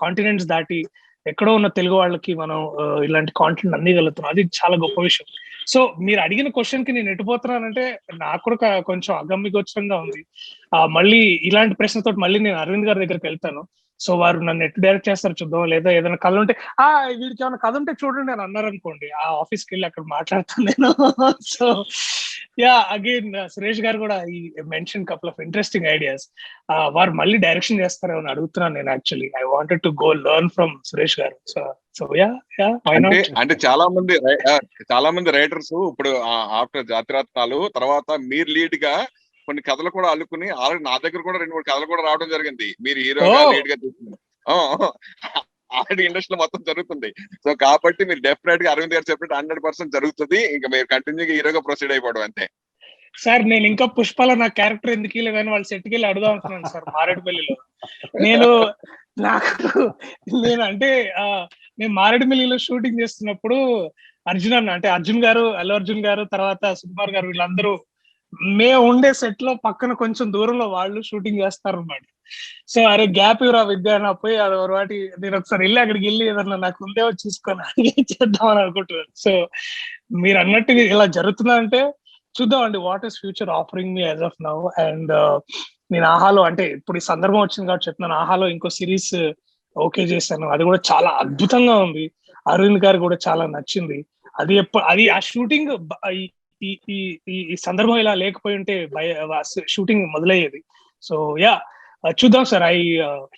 కాంటినెంట్స్ దాటి ఎక్కడో ఉన్న తెలుగు వాళ్ళకి మనం ఇలాంటి కాంటెంట్ అందిగలుగుతున్నాం. అది చాలా గొప్ప విషయం. సో మీరు అడిగిన క్వశ్చన్ కి నేను ఎటుపోతున్నానంటే నాకు కూడా కొంచెం అగమ్యగోచరంగా ఉంది. మళ్ళీ ఇలాంటి ప్రశ్నతో మళ్ళీ నేను అరవింద్ గారి దగ్గరికి వెళ్తాను. సో వారు నన్ను ఎట్టు డైరెక్ట్ చేస్తారు చూద్దాం, లేదా ఏదైనా కథ ఉంటే వీడికి ఏమైనా కథ ఉంటే చూడండి అని అన్నారు అనుకోండి, ఆ ఆఫీస్కి వెళ్ళి అక్కడ మాట్లాడతాను నేను. So yeah, again Suresh garu కూడా ఈ mention couple of interesting ideas. వారు మళ్ళీ డైరెక్షన్ చేస్తారో అని అడుగుతున్నాను నేను. Actually I wanted to go learn from Suresh garu. So yeah, అంటే చాలా మంది రైటర్స్ ఇప్పుడు ఆఫ్టర్ జాతిరత్నాలు తర్వాత మీరు లీడ్ గా కొన్ని కథలు కూడా అల్లుకుని ఆల్రెడీ నా దగ్గర కూడా 2-3 కథలు కూడా రావడం జరిగింది. మీరు హీరోగా లీడ్ గా తీసుకున్నారు ఆల్రెడీ ఇండస్ట్రీలో మొత్తం జరుగుతుంది. సో కాబట్టి మీరు డెఫినెట్ గా అరవింద్ గారు చెప్పినట్టు 100% జరుగుతుంది. ఇంకా మీరు కంటిన్యూగా హీరోగా ప్రొసీడ్ అయిపోవడం అంతే. సార్ నేను ఇంకా పుష్పలో నా క్యారెక్టర్ ఎందుకు వెళ్ళి వాళ్ళు సెట్కి వెళ్ళి అడుగుదాం అనుకున్నాను సార్ మారేడుపల్లిలో. నేను అంటే మేము మారేడుపల్లిలో షూటింగ్ చేస్తున్నప్పుడు అర్జున్ గారు, అల్లు అర్జున్ గారు, తర్వాత సుకుమార్ గారు, వీళ్ళందరూ మేము ఉండే సెట్ లో పక్కన కొంచెం దూరంలో వాళ్ళు షూటింగ్ చేస్తారు అన్నమాట. సో అరే గ్యాప్ ఇవ్వరా విద్య నా పోయి వాటి నేను ఒకసారి వెళ్ళి అక్కడికి వెళ్ళి ఏదన్నా నాకు ఉందేవో చూసుకొని చేద్దామని అనుకుంటున్నాను. సో మీరు అన్నట్టు ఇలా జరుగుతుందంటే చూద్దామండి, what is future offering me as of now. And నేను ఆహాలో అంటే ఇప్పుడు ఈ సందర్భం వచ్చింది కాబట్టి చెప్తున్నాను, ఆహాలో ఇంకో సిరీస్ ఓకే చేశాను. అది కూడా చాలా అద్భుతంగా ఉంది. అరవింద్ గారు కూడా చాలా నచ్చింది. అది ఆ షూటింగ్ ఈ సందర్భం ఇలా లేకపోయి ఉంటే షూటింగ్ మొదలయ్యేది. సో యా, చూద్దాం సార్.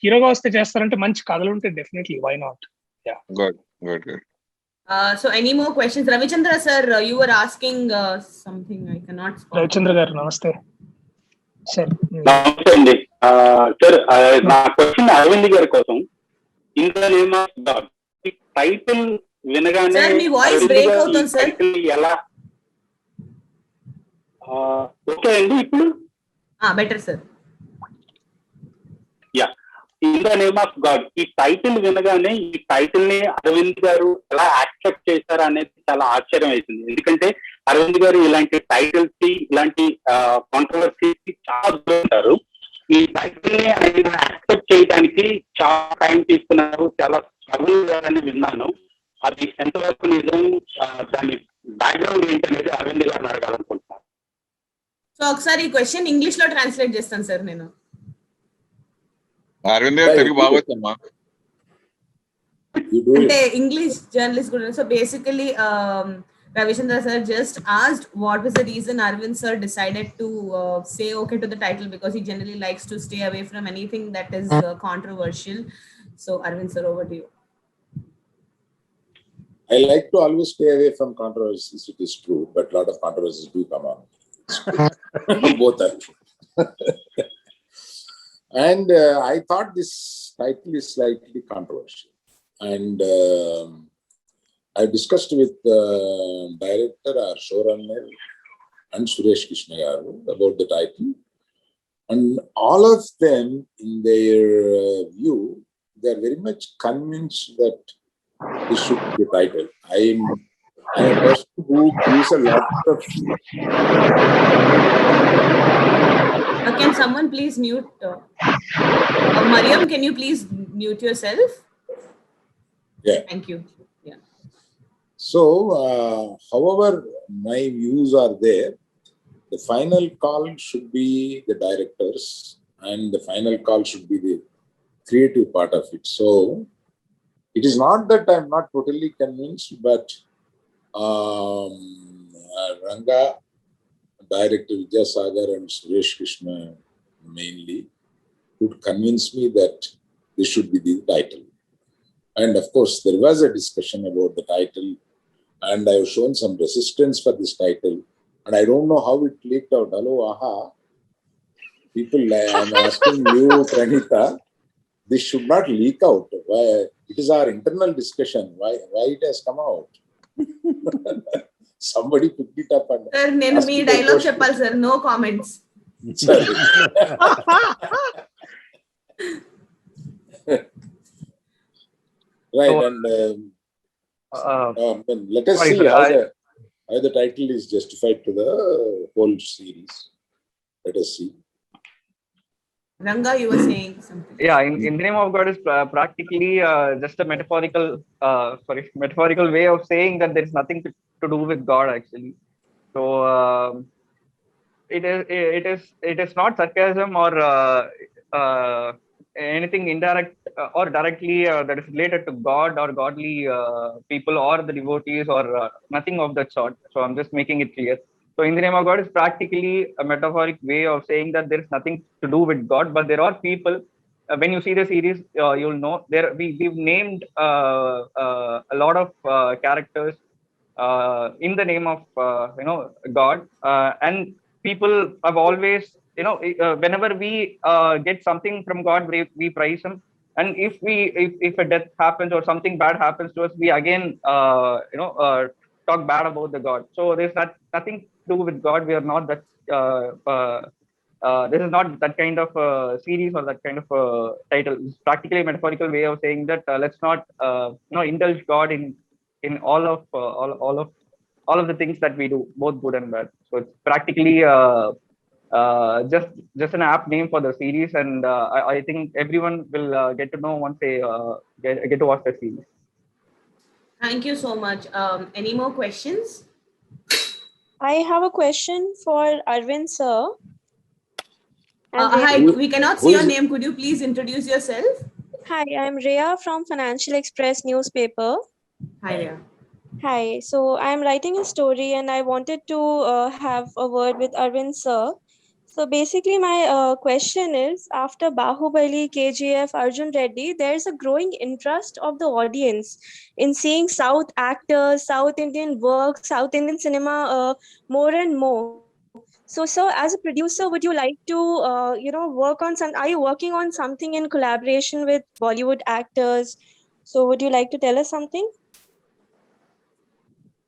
హీరోగా వస్తే చేస్తారంటే మంచి కథలు ఉంటే definitely why not. Yeah, good. So any more questions? Ravichandra sir, you were asking something. I cannot spot. Ravichandra garu, namaste. Sir. Namaste andi. Sir, na question Arvind garu kosam. In the name of God. Title vinagane. Sir, me voice break అవుతుంది sir. ఎలా okay అండి ఇప్పుడు? Better sir. Yeah, in the name of God. ఈ title వినగానే ఈ title ని అరవింద్ గారు ఎలా యాక్సెప్ట్ చేశారు అనేది చాలా ఆశ్చర్యం వేసింది. ఎందుకంటే అరవింద్ గారు ఇలాంటి టైటిల్స్ కి, ఇలాంటి కాంట్రవర్సీస్ కి చాలా దూరంటారు. ఈ టైటిల్ ని ఆయన యాక్సెప్ట్ చేయడానికి చాలా టైం తీసుకున్నారు, చాలా స్ట్రగుల్ అని విన్నాను. అది ఎంతవరకు నిజం, దాని బ్యాక్గ్రౌండ్ ఏంటనేది అరవింద్ గారిని అడగాలనుకుంటున్నాను. సో ఒకసారి ఈ క్వశ్చన్ ఇంగ్లీష్ లో ట్రాన్స్లేట్ చేస్తాను సార్ నేను. అరవింద్ గారు తెలుగు బాగొచ్చమ్మా. అంటే ఇంగ్లీష్ జర్నలిస్ట్ కూడా. So basically Ravichandra sir just asked what was the reason Arvind sir decided to say okay to the title, because he generally likes to stay away from anything that is controversial. So Arvind sir, over to you. I like to always stay away from controversies, it is true, but a lot of controversies do come on. Both are true. And I thought this title is slightly controversial. And I discussed with director or showrunner and Suresh Krishna garu about the title. And all of them, in their view, they are very much convinced that this should be the title. I am a person who gives a lot of... Can someone please mute? Mariam, can you please mute yourself? Yeah. Thank you. Yeah. So, however my views are there, the final call should be the directors, and the final call should be the creative part of it. So, it is not that I'm not totally convinced, but Ranga, director Vidyasagar and Suresh Krishna mainly would convince me that this should be the title. And of course, there was a discussion about the title, and I have shown some resistance for this title, and I don't know how it leaked out. Hello, aha. People, I'm asking you, Pranita, this should not leak out. Why? It is our internal discussion. Why it has come out? Somebody picked it up and... Sir, nenu mee dialogue cheppali sir, no comments. Sorry. Right, and let us see how the title is justified to the whole series. Let us see. Ranga, you were saying something. Yeah, in the name of God is practically just a metaphorical way of saying that there is nothing to do with God actually. So it is not sarcasm or anything indirect or directly that is related to God or godly people or the devotees or nothing of that sort. So I'm just making it clear. So in the name of God is practically a metaphoric way of saying that there is nothing to do with God, but there are people. When you see the series, you'll know we've named a lot of characters in the name of God, and people have always whenever we get something from God, we praise Him, and if a death happens or something bad happens to us, we again talk bad about the God. So there's nothing to do with God. We are not that. This is not that kind of series or that kind of title. It's practically a metaphorical way of saying that let's not indulge God in all of the things that we do, both good and bad. So it's practically just an apt name for the series, and I think everyone will get to know once they get to watch the series. Thank you so much. Any more questions? I have a question for Arvind sir. Hi, we cannot see your name. Could you please introduce yourself? Hi, I'm Rhea from Financial Express newspaper. Hi, Rhea. Hi, so I'm writing a story and I wanted to have a word with Arvind sir. So basically my question is, after Bahubali, KGF, Arjun Reddy, there's a growing interest of the audience in seeing South actors, South Indian work, South Indian cinema more and more. So, sir, as a producer, would you like to, work on some? Are you working on something in collaboration with Bollywood actors? So, would you like to tell us something?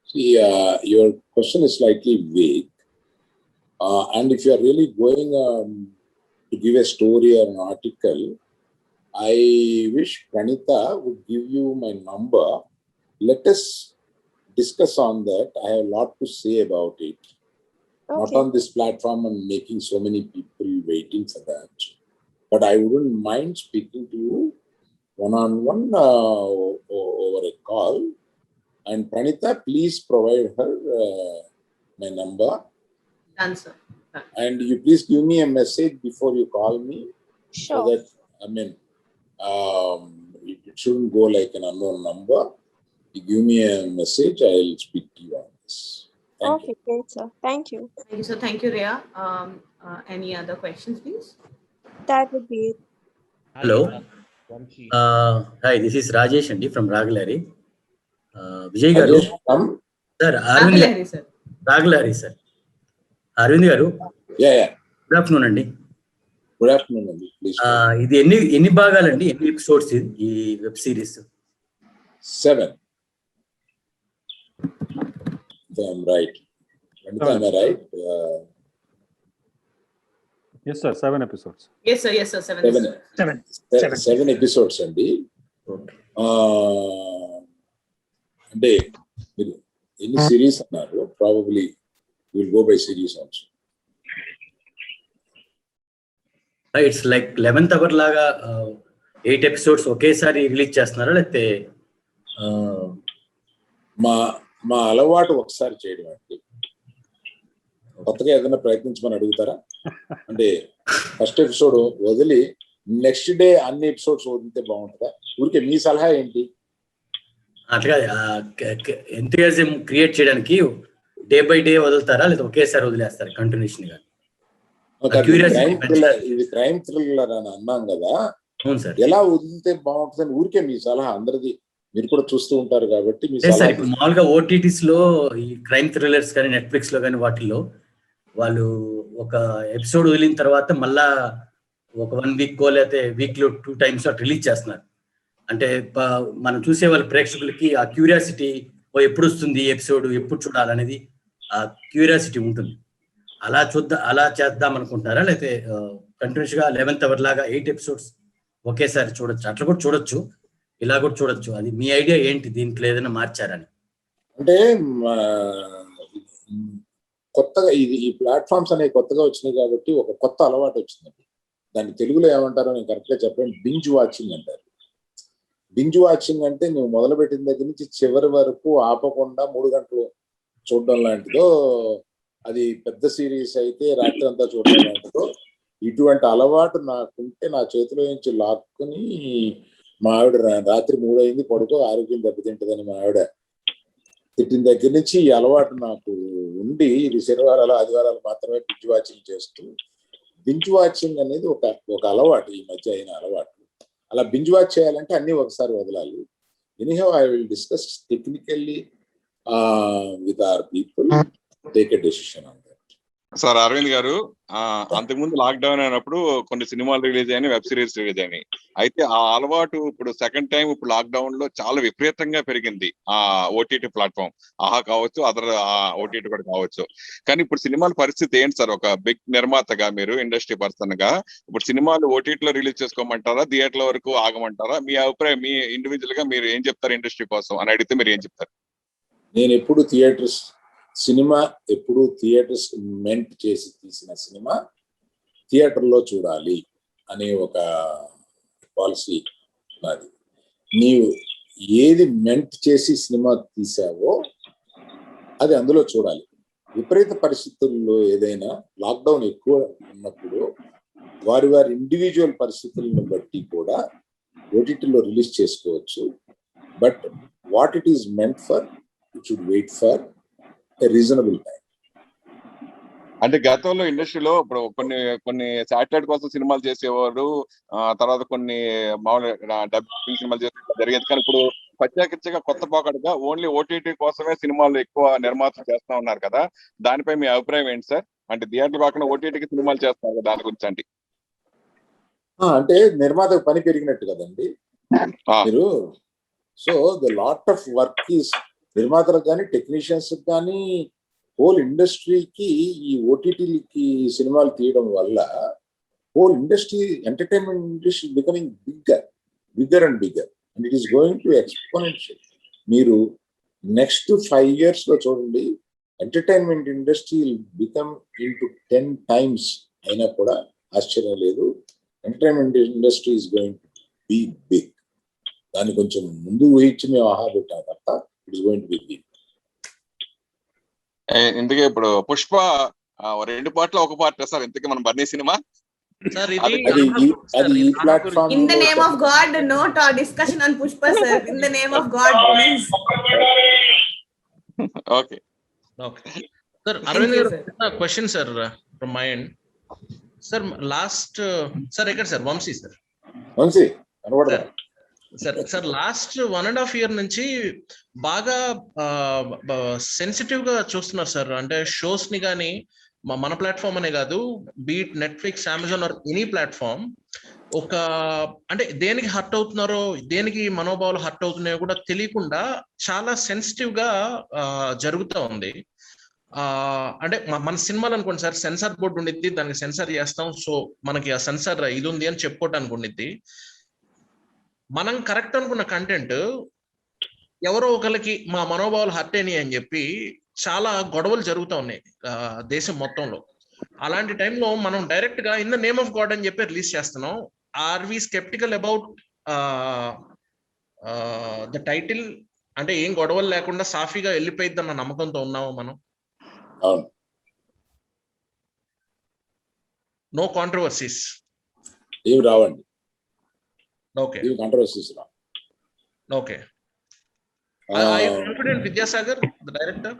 See, your question is slightly vague, and if you are really going to give a story or an article, I wish Pranita would give you my number. Let us discuss on that. I have a lot to say about it. Okay. Not on this platform and making so many people waiting for that. But I wouldn't mind speaking to you one-on-one over a call. And Pranita, please provide her my number. Done, sir. Done. And you please give me a message before you call me. Sure. So that, it shouldn't go like an unknown number. You give me a message, I'll speak to you on this. Thank you. Great, sir. Thank you. Thank you, sir. Thank you, Rhea. Any other questions, please? That would be it. Hello. Hi, this is Rajesh Andi from Raglari. Vijay garu. Sir, Raglari, sir. Raglari, sir. Arvind garu. Yeah. Good afternoon, Andi. Good afternoon, Andi. Please. ఇది ఎన్ని భాగాలండి, ఎన్ని episodes ఈ web series? 7. If I'm right. Am I right? Yes, sir. 7 episodes. Yes, sir. 7 episodes, Andi. Okay. అంటే మీరు ఎన్ని series అన్నారు? Probably will go by series also. It's like 11th hour లాగా 8 episodes ఒకేసారి రిలీజ్ చేస్తున్నారా, లేకపోతే? మా అలవాటు ఒకసారి చేయడం అండి. కొత్తగా ఏదైనా ప్రయత్నించమని అడుగుతారా? అంటే ఫస్ట్ ఎపిసోడ్ వదిలి నెక్స్ట్ డే అన్ని ఎపిసోడ్స్ వదిలితే బాగుంటుందా? ఊరికే మీ సలహా ఏంటి? అట్లా ఎంతూజియాజం క్రియేట్ చేయడానికి డే బై డే వదులుతారా, లేదా ఒకేసారి వదిలేస్తారా కంటిన్యూషన్ గా? ఇది క్రైమ్ థ్రిల్లర్ అని అన్నాం కదా, అవును సార్. ఎలా వదిలితే బాగుంటుందని ఊరికే మీ సలహా. అందరిది మీరు కూడా చూస్తూ ఉంటారు కాబట్టి మీ సలహా. ఇప్పుడు మామూలుగా ఓటీటీస్ లో ఈ క్రైమ్ థ్రిల్లర్స్ కానీ నెట్ఫ్లిక్స్ లో కానీ వాటిల్లో వాళ్ళు ఒక ఎపిసోడ్ వదిలిన తర్వాత మళ్ళా ఒక 1 వీక్ లేకపోతే వీక్లో 2 times అటు రిలీజ్ చేస్తున్నారు. అంటే మనం చూసే వాళ్ళ ప్రేక్షకులకి ఆ క్యూరియాసిటీ, ఎప్పుడు వస్తుంది ఎపిసోడ్, ఎప్పుడు చూడాలనేది ఆ క్యూరియాసిటీ ఉంటుంది. అలా చేద్దాం అనుకుంటున్నారా, లేకపోతే కంటిన్యూస్ గా 11th అవర్ లాగా 8 episodes ఒకేసారి చూడొచ్చు? అట్లా కూడా చూడొచ్చు, ఇలా కూడా చూడొచ్చు. అది మీ ఐడియా ఏంటి? దీంట్లో ఏదైనా మార్చారని? అంటే కొత్తగా ఈ ప్లాట్ఫామ్స్ అనేవి కొత్తగా వచ్చినాయి కాబట్టి ఒక కొత్త అలవాటు వచ్చిందండి. దాన్ని తెలుగులో ఏమంటారో నేను కరెక్ట్గా చెప్పండి. బింజ్ వాచింగ్ అంటారు. బింజ్ వాచింగ్ అంటే నువ్వు మొదలుపెట్టిన దగ్గర నుంచి చివరి వరకు ఆపకుండా 3 గంటలు చూడడం లాంటిదో, అది పెద్ద సిరీస్ అయితే రాత్రి అంతా చూడడం లాంటిదో, ఇటువంటి అలవాటు నాకుంటే నా చేతిలో నుంచి లాక్కుని మా ఆవిడ రాత్రి 3 అయింది పడుకో ఆరోగ్యం దెబ్బతింటుందని మా ఆవిడ తిట్టిన దగ్గర నుంచి ఈ అలవాటు నాకు ఉండి, ఇది శనివారాలు ఆదివారాలు మాత్రమే బింజ్ వాచింగ్ చేస్తూ, బింజ్ వాచింగ్ అనేది ఒక అలవాటు, ఈ మధ్య అయిన అలవాటు. అలా బింజ్ వాచ్ చేయాలంటే అన్ని ఒకసారి వదలాలి. Anyhow I will discuss technically with our people, take a decision on that. Sir Aravind garu, అంతకుముందు లాక్డౌన్ అయినప్పుడు కొన్ని సినిమాలు రిలీజ్ అయినాయి, వెబ్ సిరీస్ రిలీజ్ అయినాయి. అయితే ఆ అలవాటు ఇప్పుడు సెకండ్ టైం ఇప్పుడు లాక్డౌన్ లో చాలా విపరీతంగా పెరిగింది. ఆ ఓటీటీ ప్లాట్ఫామ్ ఆహా కావచ్చు, అదర్ ఓటీటీ కూడా కావచ్చు. కానీ ఇప్పుడు సినిమాల పరిస్థితి ఏంటి సార్? ఒక బిగ్ నిర్మాతగా మీరు, ఇండస్ట్రీ పర్సన్ గా, ఇప్పుడు సినిమాలు ఓటీటీలో రిలీజ్ చేసుకోమంటారా, థియేటర్ల వరకు ఆగమంటారా? మీ అభిప్రాయం, మీ ఇండివిజువల్ గా మీరు ఏం చెప్తారు ఇండస్ట్రీ కోసం అని అడిగితే మీరు ఏం చెప్తారు? నేను ఎప్పుడు థియేటర్స్ మెంట్ చేసి తీసిన సినిమా థియేటర్లో చూడాలి అనే ఒక పాలసీ నాది. నీవు ఏది మెంట్ చేసి సినిమా తీసావో అది అందులో చూడాలి. విపరీత పరిస్థితుల్లో ఏదైనా లాక్డౌన్ ఎక్కువ ఉన్నప్పుడు వారి ఇండివిజువల్ పరిస్థితులను బట్టి కూడా ఓటీటీలో రిలీజ్ చేసుకోవచ్చు. But what it is meant for, it should wait for a reasonable time. అంటే గతంలో ఇండస్ట్రీలో ఇప్పుడు కొన్ని శాటిలైట్ కోసం సినిమాలు చేసేవారు, తర్వాత కొన్ని మామూలుగా డబ్బింగ్ సినిమాలు చేసే జరిగేది. కానీ ఇప్పుడు ప్రత్యేకించగా కొత్త పోకడగా ఓన్లీ ఓటీటీ కోసమే సినిమాలు ఎక్కువ నిర్మాతలు చేస్తా ఉన్నారు కదా, దానిపై మీ అభిప్రాయం ఏంటి సార్? అంటే థియేటర్ కాకుండా ఓటీటీకి సినిమాలు చేస్తున్నారు కదా, దాని గురించి అండి. అంటే నిర్మాత పని పెరిగినట్టు కదండి మీరు. So the lot of work is నిర్మాతలకు కానీ టెక్నీషియన్స్ కానీ హోల్ ఇండస్ట్రీకి ఈ ఓటీటీకి సినిమాలు తీయడం వల్ల whole industry, entertainment industry becoming bigger and it is going to exponential. మీరు నెక్స్ట్ 5 years లో చూడండి, entertainment industry become into 10 times అయినా కూడా ఆశ్చర్యం లేదు. Entertainment industry is going to be big. దాన్ని కొంచెం ముందు ఊహించి మేము ఆహా పెట్టాం తప్ప it is going to be big. ఇందుకే ఇప్పుడు పుష్ప 2 పార్ట్లు 1 పార్ట్ సార్, ఇంతకీ మనం Bunny cinema Sir, in the name of God, no discussion on Pushpa, sir. In the name of God, please. Okay. Sir, Arvind, question, sir, from my end. Sir, last, sir, Vamsi, sir. Vamsi, sir last 1.5 year నుంచి బాగా sensitive గా చూస్తున్నారు sir. అంటే shows ని కానీ మన platform అనే కాదు, beat Netflix, Amazon or any platform, ఒక అంటే దేనికి హర్ట్ అవుతున్నారో, దేనికి మనోభావాలు హర్ట్ అవుతున్నాయో కూడా తెలియకుండా చాలా సెన్సిటివ్ గా జరుగుతూ ఉంది. అంటే మన సినిమాలు అనుకోండి సార్, సెన్సార్ బోర్డు ఉండిద్ది, దానికి సెన్సార్ చేస్తాం, సో మనకి ఆ సెన్సార్ ఇది ఉంది అని చెప్పుకోవటానికి ఉండిద్ది. మనం కరెక్ట్ అనుకున్న కంటెంట్ ఎవరో ఒకరికి మా మనోభావాలు హర్ట్ అయినాయి అని చెప్పి చాలా గొడవలు జరుగుతూ ఉన్నాయి దేశం మొత్తంలో. అలాంటి టైంలో మనం డైరెక్ట్ గా in the name of God అని చెప్పి రిలీజ్ చేస్తున్నాం. Are we sceptical about the title? అంటే ఏం గొడవలు లేకుండా సాఫీగా వెళ్ళిపోయిద్ది అన్న నమ్మకంతో ఉన్నాము మనం. నో కాంట్రవర్సీస్ ఏం రావండి. Okay. You controversies now. Okay. Are you confident, Vidyasagar, the director?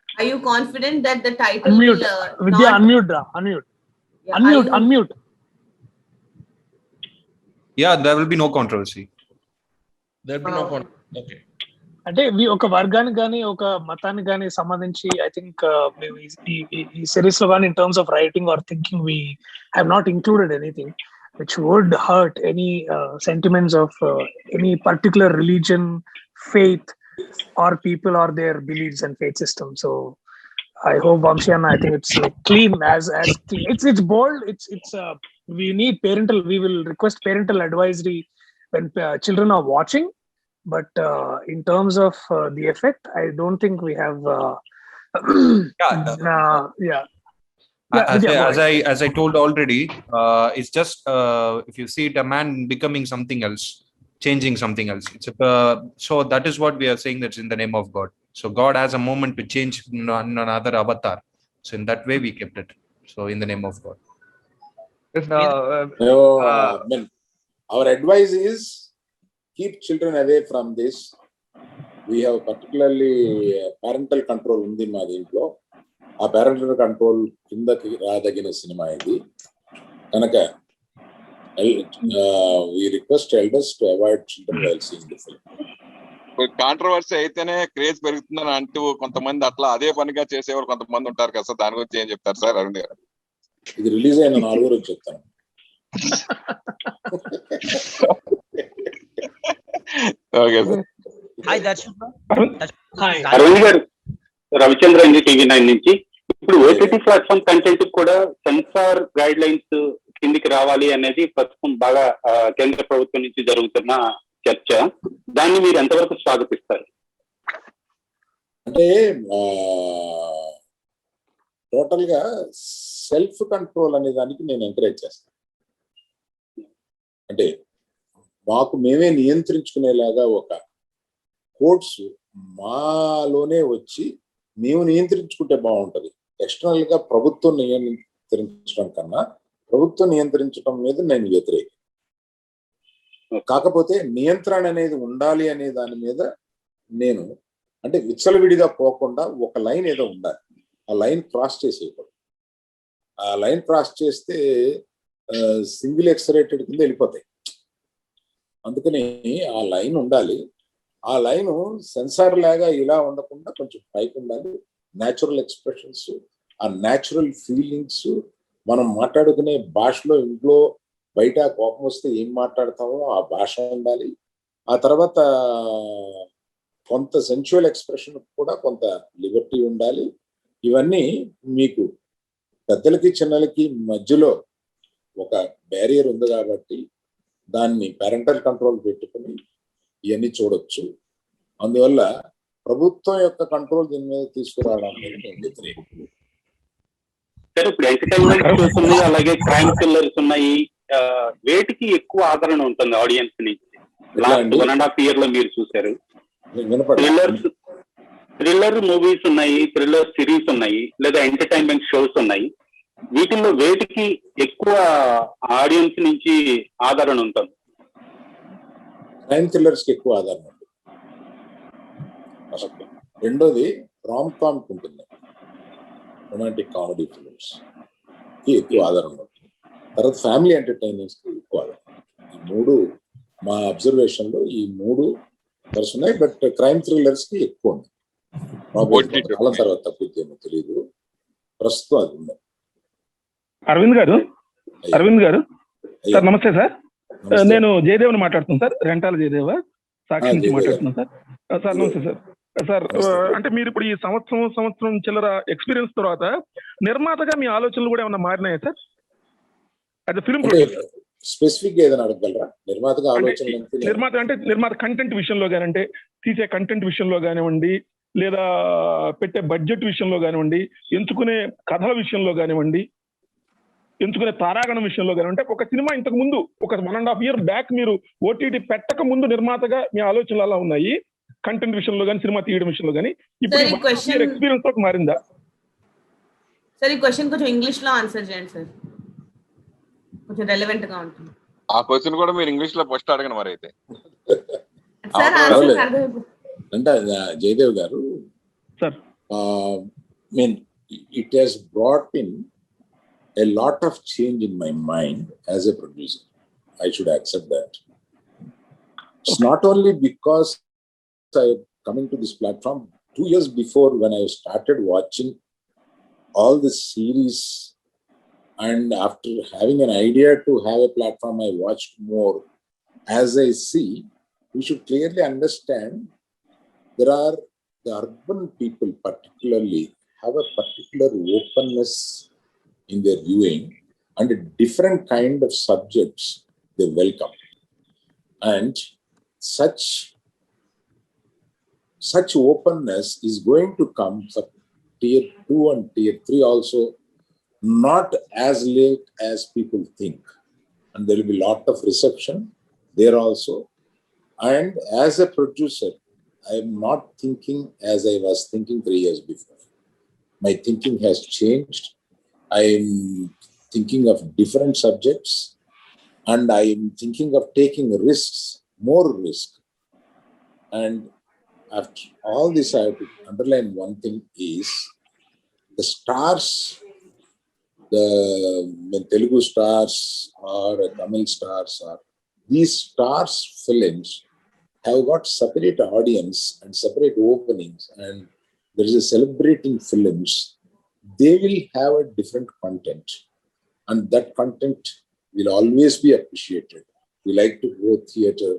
Are you confident that the title unmute will Vidya, unmute. Yeah, unmute. Yeah, there will be no controversy. There will be no controversy. Okay. అంటే ఒక వర్గానికి కానీ ఒక మతానికి కానీ సంబంధించి I think మేము ఈ సిరీస్ లో కానీ in terms of writing or thinking we have not included anything which would hurt any sentiments of any particular religion, faith, or people or their beliefs and faith system. So I hope Vamsi and I think it's like clean as clean. It's bold. It's we need we will request parental advisory when children are watching. But in terms of the effect, I don't think we have. Yeah. As I told already, it's just if you see it, a man becoming something else, changing something else. So that is what we are saying, that's in the name of God. So God has a moment to change another avatar. So in that way we kept it. So in the name of God. Our advice is keep children away from this. We have particularly parental control undi ma dintlo. ఆ parental control కిందకి రాదగిన cinema ఇది కనుక we request elders to avoid children while seeing the film. Controversy అయితేనే craze పెరుగుతుందని అంటూ కొంతమంది అట్లా అదే పనిగా చేసేవారు కొంతమంది ఉంటారు కదా సార్, దాని గురించి ఏం చెప్తారు సార్ అరవింద్ గారు? ఇది రిలీజ్ అయిన 4 రోజులు చెప్తాను. Okay sir. హాయ్ దర్శక్. అరవింద్ గారు, రవిచంద్ర TV9 నుంచి. ఇప్పుడు ఓటీటీ ప్లాట్ఫామ్ కంటెంట్ కూడా సెన్సార్ గైడ్ లైన్స్ కిందికి రావాలి అనేది ప్రస్తుతం బాగా కేంద్ర ప్రభుత్వం నుంచి జరుగుతున్న చర్చ. దాన్ని మీరు ఎంతవరకు స్వాగతిస్తారు? అంటే టోటల్ గా సెల్ఫ్ కంట్రోల్ అనే దానికి నేను ఎంకరేజ్ చేస్తాను. అంటే మాకు మేమే నియంత్రించుకునేలాగా ఒక కోడ్స్ మాలోనే వచ్చి మేము నియంత్రించుకుంటే బాగుంటది. ఎక్స్టర్నల్ గా ప్రభుత్వం నియంత్రించడం కన్నా ప్రభుత్వం నియంత్రించడం మీద నేను వ్యతిరేకం. కాకపోతే నియంత్రణ అనేది ఉండాలి అనే దాని మీద నేను అంటే విచ్చలవిడిగా పోకుండా ఒక లైన్ ఏదో ఉండాలి. ఆ లైన్ క్రాస్ చేసేయకూడదు. ఆ లైన్ క్రాస్ చేస్తే సింగిల్ ఎక్స్రేటెడ్ కింద వెళ్ళిపోతాయి. అందుకని ఆ లైన్ ఉండాలి. ఆ లైన్ సెన్సార్ లాగా ఇలా ఉండకుండా కొంచెం పైకి ఉండాలి. న్యాచురల్ ఎక్స్ప్రెషన్స్, ఆ న్యాచురల్ ఫీలింగ్స్, మనం మాట్లాడుకునే భాషలో ఇంట్లో బయట కోపం వస్తే ఏం మాట్లాడతామో ఆ భాష ఉండాలి. ఆ తర్వాత కొంత సెన్చువల్ ఎక్స్ప్రెషన్ కూడా కొంత లిబర్టీ ఉండాలి. ఇవన్నీ మీకు పెద్దలకి చిన్నలకి మధ్యలో ఒక బ్యారియర్ ఉంది కాబట్టి దాన్ని పేరెంటల్ కంట్రోల్ పెట్టుకుని ఇవన్నీ చూడొచ్చు. అందువల్ల ప్రభుత్వం యొక్క కంట్రోల్ దీని మీద తీసుకురావడానికి వ్యతిరేకం. సరే, ఇప్పుడు ఎంటర్టైన్మెంట్ షోస్ ఉన్నాయి, అలాగే క్రైమ్ థ్రిల్లర్స్ ఉన్నాయి. వేటికి ఎక్కువ ఆదరణ ఉంటుంది ఆడియన్స్ నుంచి? లాస్ట్ 1.5 year లో మీరు చూసారు. థ్రిల్లర్ మూవీస్ ఉన్నాయి, థ్రిల్లర్ సిరీస్ ఉన్నాయి, లేదా ఎంటర్టైన్మెంట్ షోస్ ఉన్నాయి. వీటిల్లో వేటికి ఎక్కువ ఆడియన్స్ నుంచి ఆదరణ ఉంటుంది? క్రైమ్ థ్రిల్లర్స్ కి ఎక్కువ ఆదరణ ఉంది. రెండోది రామ్ కామ్ ఉంటుంది, రొమాంటిక్ కామెడీ ఫిల్మ్స్ కి ఎక్కువ ఆదరణ ఉంటుంది. తర్వాత ఫ్యామిలీ ఎంటర్టైనర్స్ కి ఎక్కువ ఆదరణ. ఈ 3 మా అబ్జర్వేషన్ లో ఈ 3 ఉన్నాయి. బట్ క్రైమ్ థ్రిల్లర్స్ కి ఎక్కువ ఉంది. కాలం తర్వాత తగ్గుద్దేమో తెలియదు, ప్రస్తుతం అది ఉంది. అరవింద్ గారు సార్, నమస్తే సార్. నేను జయదేవ్ని మాట్లాడుతున్నాను సార్, రెంటాల జయదేవ, సాక్షి నుంచి మాట్లాడుతున్నాను సార్. సార్ నమస్తే సార్. సార్ అంటే మీరు ఇప్పుడు ఈ సంవత్సరం చిల్లర ఎక్స్పీరియన్స్ తర్వాత నిర్మాతగా మీ ఆలోచనలు కూడా ఏమైనా మారినాయా సార్? అది ఫిల్మ్ స్పెసిఫిక్ ఏదైనా అడగగలరా? నిర్మాతగా ఆలోచనలు నిర్మాత కంటెంట్ విషయంలో కానివ్వండి, తీసే కంటెంట్ విషయంలో కానివ్వండి, లేదా పెట్టే బడ్జెట్ విషయంలో కానివ్వండి, ఎంచుకునే కథల విషయంలో కానివ్వండి, ఎంచుకునే తారాగణం విషయంలో కానివ్వండి. ఒక సినిమా ఇంతకు ముందు ఒక 1.5 year బ్యాక్ మీరు ఓటీటీ పెట్టక ముందు నిర్మాతగా మీ ఆలోచనలు అలా ఉన్నాయి, కంటెంట్ విషయంలో కానీ సినిమా తీయడం విషయంలో కానీ. ఇప్పుడు ఎక్స్పీరియన్స్ తో మారిందా సార్? ఈ క్వశ్చన్ కొంచెం ఇంగ్లీష్ లో ఆన్సర్ చేయండి సార్, కొంచెం రెలెవెంట్ గా ఉంటుంది. ఆ క్వశ్చన్ కూడా మీరు ఇంగ్లీష్ లో ఫస్ట్ అడగండి మరి అయితే. అంటే జయదేవ్ గారు sir, it has brought in a lot of change in my mind as a producer. I should accept that. It's not only because I coming to this platform. 2 years before, when I started watching all the series, and after having an idea to have a platform, I watched more. As I see, we should clearly understand there are the urban people particularly have a particular openness in their viewing and a different kind of subjects they welcome. And such openness is going to come for tier 2 and tier 3 also. not as late as people think. And there will be a lot of reception there also. And as a producer, I am not thinking as I was thinking 3 years before. My thinking has changed. I am thinking of different subjects, and I am thinking of taking risks, more risk. And after all this, I have to underline one thing is the stars, the Telugu stars or Tamil stars, or these stars films have got separate audience and separate openings, and there is a celebrating films. They will have a different content, and that content will always be appreciated. We like to go theater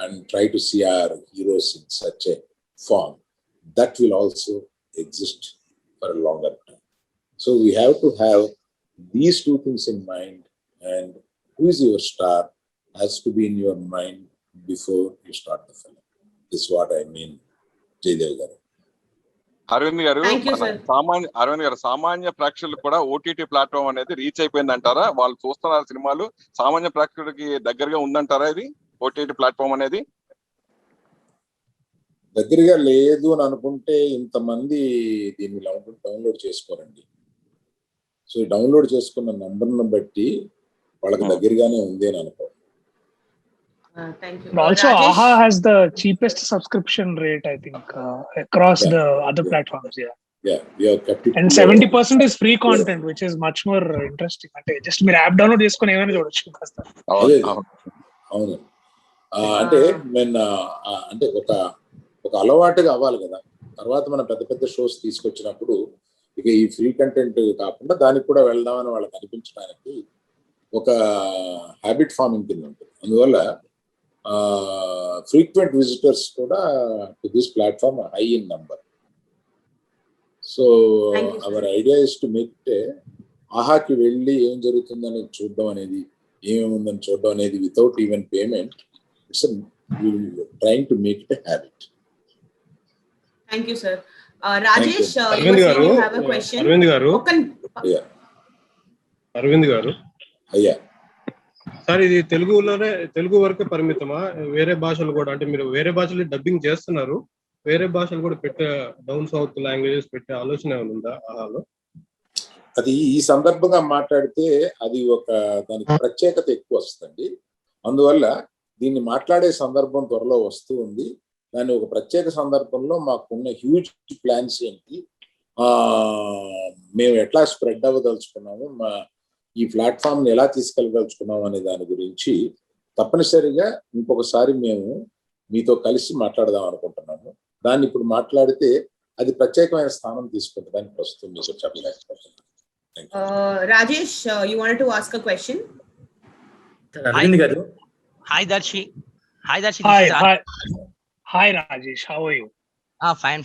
and try to see our heroes in such a form. That will also exist for a longer time. So we have to have these two things in mind, and who is your star has to be in your mind before you start the film. This is what I mean, Jaydev garu. Aravind garu, సామాన్య ప్రేక్షకులు కూడా OTT platform అనేది reach అయిపోయింది అంటారా? వాళ్ళు చూస్తున్నారు సినిమాలు, సామాన్య ప్రేక్షకుడికి దగ్గరగా ఉందంటారా ఇది ఓటీటీ ప్లాట్ఫామ్ అనేది? దగ్గరగా లేదు అని అనుకుంటే ఇంతమంది దీన్ని డౌన్లోడ్ చేసుకోరండి. సో డౌన్లోడ్ చేసుకున్న నంబర్ను బట్టి వాళ్ళకి దగ్గరగానే ఉంది అని అనుకో. Thank you. Also, AHA has the cheapest subscription rate, I think, across the other platforms. Yeah, we have kept it. And 70% is free content, which is much more interesting. అంటే just మీరు యాప్ డౌన్లోడ్ చేసుకొని ఏమైనా చూడొచ్చు. అవును, అంటే నేను అంటే ఒక అలవాటుగా అవ్వాలి కదా. తర్వాత మనం పెద్ద పెద్ద షోస్ తీసుకొచ్చినప్పుడు ఇక ఈ ఫ్రీ కంటెంట్ కాకుండా దానికి కూడా వెళ్దామని వాళ్ళకి అనిపించడానికి ఒక హ్యాబిట్ ఫార్మింగ్ కింద ఉంటుంది. అందువల్ల frequent visitors kuda to this platform are high in number. So our idea is to make it AHA ki velli em jarugundani chuddam anedi em undani chuddam anedi without even payment. We are trying to make it a habit. Thank you, sir. Rajesh, you have a question. Arvind garu. Yeah. Sir, ఇది తెలుగు వరకే పరిమితమా? వేరే భాషలు కూడా, అంటే మీరు వేరే భాషలు dubbing చేస్తున్నారు, వేరే భాషలు కూడా పెట్టే డౌన్ సౌత్ లాంగ్వేజెస్ పెట్టే ఆలోచన ఉందా ఆహాలో? అది ఈ సందర్భంగా మాట్లాడితే అది ఒక దానికి ప్రత్యేకత ఎక్కువ వస్తుంది. అందువల్ల దీన్ని మాట్లాడే సందర్భం త్వరలో వస్తూ ఉంది. దాన్ని ఒక ప్రత్యేక సందర్భంలో మాకున్న హ్యూజ్ ప్లాన్స్ ఏంటి, మేము ఎట్లా స్ప్రెడ్ అవ్వదలుచుకున్నాము, ఈ ప్లాట్ఫామ్ ని ఎలా తీసుకెళ్ళదలుచుకున్నాం అనే దాని గురించి తప్పనిసరిగా ఇంకొకసారి మేము మీతో కలిసి మాట్లాడదాం అనుకుంటున్నాము. దాన్ని ఇప్పుడు మాట్లాడితే అది ప్రత్యేకమైన స్థానం తీసుకుంటుందని ప్రస్తుతం మీకు చెప్పలేకపోతున్నాను. Rajesh, you wanted to ask a question? Arvind గారు. Hi Darshi. Hi Rajesh, how are you? Fine.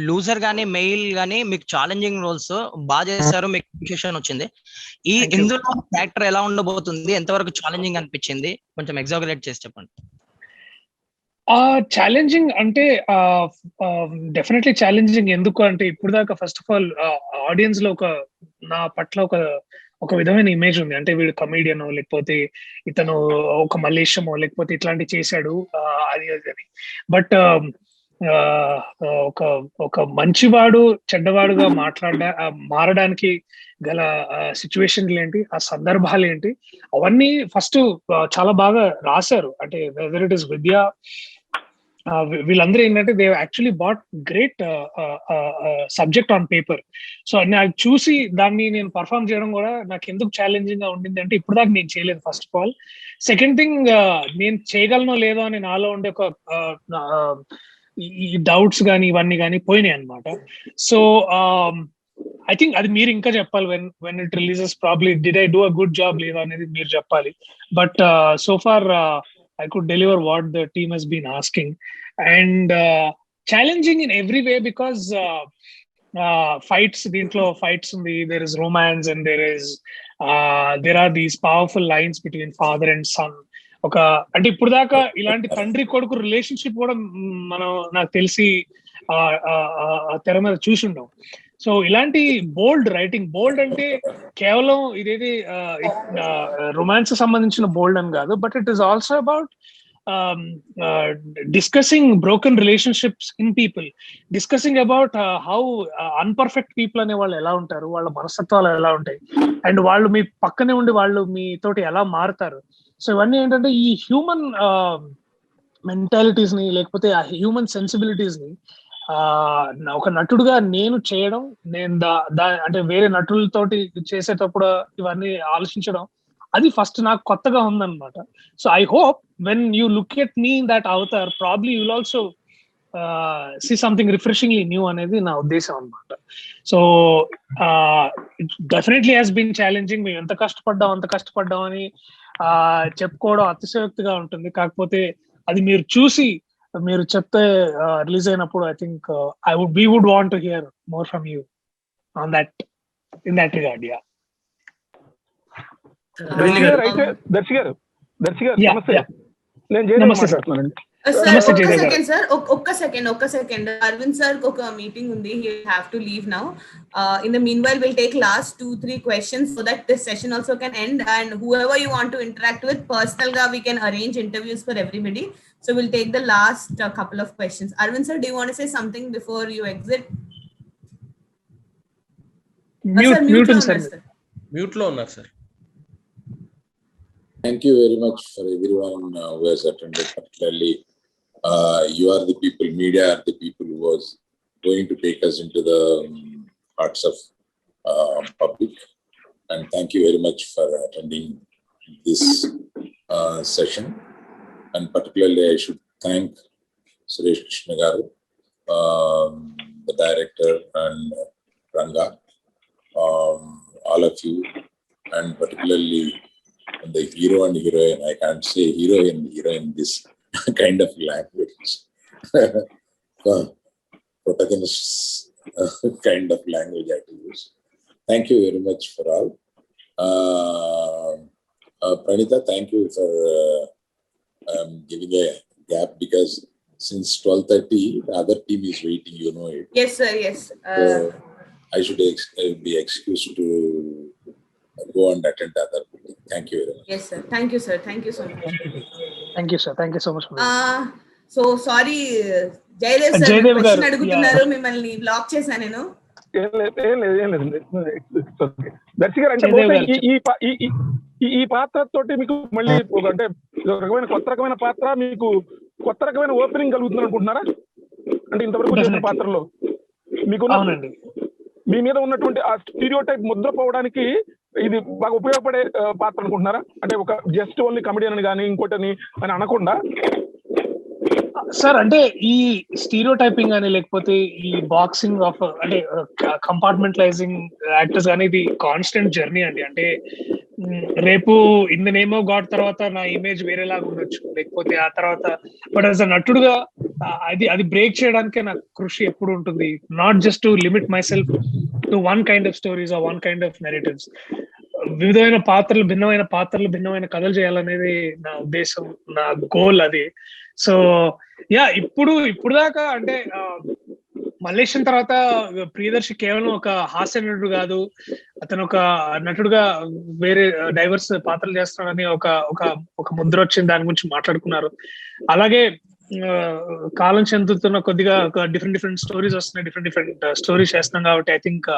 Loser గానీ మెయిల్ గానీ మీకు ఛాలెంజింగ్ రోల్స్ బాగా చేశారు, మీకు అప్రిషియేషన్ వచ్చింది. ఇందులో క్యారెక్టర్ ఎలా ఉండబోతుంది, ఎంతవరకు ఛాలెంజింగ్ అనిపించింది, కొంచెం ఎగ్జాగరేట్ చేసి చెప్పండి. ఛాలెంజింగ్ అంటే డెఫినెట్లీ ఛాలెంజింగ్. ఎందుకు అంటే ఇప్పుడు దాకా ఫస్ట్ ఆఫ్ ఆల్ ఆడియన్స్ లో నా పట్ల ఒక విధమైన ఇమేజ్ ఉంది. అంటే వీడు కమీడియన్, లేకపోతే ఇతను ఒక మలేషియమో, లేకపోతే ఇట్లాంటి చేశాడు అది అని. బట్ ఒక మంచివాడు చెడ్డవాడుగా మారడానికి గల సిచ్యువేషన్లు ఏంటి, ఆ సందర్భాలు ఏంటి, అవన్నీ ఫస్ట్ చాలా బాగా రాశారు. అంటే వెదర్ ఇట్ ఇస్ విద్య, వీళ్ళందరూ ఏంటంటే they actually bought great subject on paper. So నాకు చూసి దాన్ని నేను పర్ఫామ్ చేయడం కూడా నాకు ఎందుకు ఛాలెంజింగ్ గా ఉండింది అంటే ఇప్పుడు దాకా నేను చేయలేదు first of all. Second thing, నేను చేయగలనో లేదో అని నాలో ఉండే ఒక ఈ డౌట్స్ కానీ ఇవన్నీ కానీ పోయినాయి అనమాట. సో ఐ థింక్ అది మీరు ఇంకా చెప్పాలి. When it releases probably did I do a good job లేదా అనేది మీరు చెప్పాలి. But so far I could deliver what the team has been asking, and challenging in every way because fights, there is romance and there are these powerful lines between father and son. అంటే ఇప్పుడు దాకా ఇలాంటి తండ్రి కొడుకు relationship కూడా మనం నాకు తెలిసి తెర మీద చూసి ఉండం. సో ఇలాంటి బోల్డ్ రైటింగ్, బోల్డ్ అంటే కేవలం ఇదేది రొమాన్స్ సంబంధించిన బోల్డ్ అని కాదు, but it is also about discussing broken relationships in people, discussing about how unperfect people అనే వాళ్ళు ఎలా ఉంటారు, వాళ్ళ మనస్తత్వాలు ఎలా ఉంటాయి, అండ్ వాళ్ళు మీ పక్కనే ఉండి వాళ్ళు మీతోటి ఎలా మారుతారు. సో ఇవన్నీ ఏంటంటే ఈ హ్యూమన్ మెంటాలిటీస్ ని, లేకపోతే ఆ హ్యూమన్ సెన్సిబిలిటీస్ ని ఒక నటుడుగా నేను చేయడం, నేను అంటే వేరే నటులతోటి చేసేటప్పుడు ఇవన్నీ ఆలోచించడం, అది ఫస్ట్ నాకు కొత్తగా ఉందన్నమాట. So I hope when you look at me in that avatar, probably you will also see something refreshingly new అనేది నా ఉద్దేశం అనమాట. So definitely has been challenging. మేము ఎంత కష్టపడ్డాం అని చెప్పుకోవడం అతిశయోక్తిగా ఉంటుంది. కాకపోతే అది మీరు చూసి మీరు చెప్తే రిలీజ్ అయినప్పుడు I think we would want to hear more from you on that, in that regard. Yeah. అయితే దర్శి గారు నమస్తే, నేను జయదేవ్ మాట్లాడుతున్నానండి. ఒక్క సెకండ్ అరవింద్ సార్ ఒక మీటింగ్ ఉంది, he have to leave now. In the meanwhile we'll take last 2-3 questions so that this session also can end, and whoever you want to interact with personal ga we can arrange interviews for everybody. So we'll take the last couple of questions. Arvind sir, do you want to say something before you exit? Mute lo unnar sir. Thank you very much for everyone who has attended. Particularly, you are the people, media are the people who was going to take us into the hearts of public. And thank you very much for attending this session. And particularly, I should thank Suresh Krishna garu, the director, and Ranga, all of you, and particularly the hero and heroine. I can't say hero and heroine this kind of language. Protagonists kind of language I have to use. Thank you very much for all. Pranita, thank you for giving a gap, because since 12:30 the other team is waiting, you know it. Yes sir, yes. I should be excused to go and attend the other meeting. Thank you very much. Yes sir, thank you sir, thank you so much. Thank you sir, thank you so much. So sorry Jaydev sir, question అడుగుతున్నారు, మిమ్మల్ని black చేశాను నేను. దర్శి గారు అంటే ఈ పాత్ర తోటి మీకు మళ్ళీ అంటే కొత్త రకమైన పాత్ర, మీకు కొత్త రకమైన ఓపెనింగ్ కలుగుతుంది అనుకుంటున్నారా? అంటే ఇంతవరకు చేసిన పాత్రలో మీకు మీ మీద ఉన్నటువంటి ఆ స్టీరియోటైప్ ముద్ర పోవడానికి ఇది బాగా ఉపయోగపడే పాత్ర అనుకుంటున్నారా? అంటే ఒక జస్ట్ ఓన్లీ కమెడియన్ అని కానీ ఇంకోటని అని అనకుండా. సార్ అంటే ఈ స్టీరియోటైపింగ్ అని, లేకపోతే ఈ బాక్సింగ్ ఆఫ్ అంటే కంపార్ట్మెంటలైజింగ్ యాక్టర్స్ కానీ, ఇది కాన్స్టెంట్ జర్నీ అండి. అంటే రేపు in the name of God తర్వాత నా ఇమేజ్ వేరేలాగా ఉండొచ్చు, లేకపోతే ఆ తర్వాత బట్ యాజ్ అ నటుడుగా అది బ్రేక్ చేయడానికే నాకు కృషి ఎప్పుడు ఉంటుంది. Not just to limit myself to one kind of stories or one kind of narratives. వివిధమైన పాత్రలు, భిన్నమైన కథలు చేయాలనేది నా ఉద్దేశం, నా గోల్ అది. సో యా, ఇప్పుడు దాకా అంటే మలేషియన్ తర్వాత ప్రియదర్శి కేవలం ఒక హాస్య నటుడు కాదు, అతను ఒక నటుడుగా వేరే డైవర్స్ పాత్రలు చేస్తున్నాడని ఒక ముద్ర వచ్చింది, దాని గురించి మాట్లాడుకున్నారు. అలాగే కాలం చెందుతున్న కొద్దిగా ఒక డిఫరెంట్ స్టోరీస్ వస్తున్నాయి, డిఫరెంట్ స్టోరీస్ చేస్తున్నాం కాబట్టి I think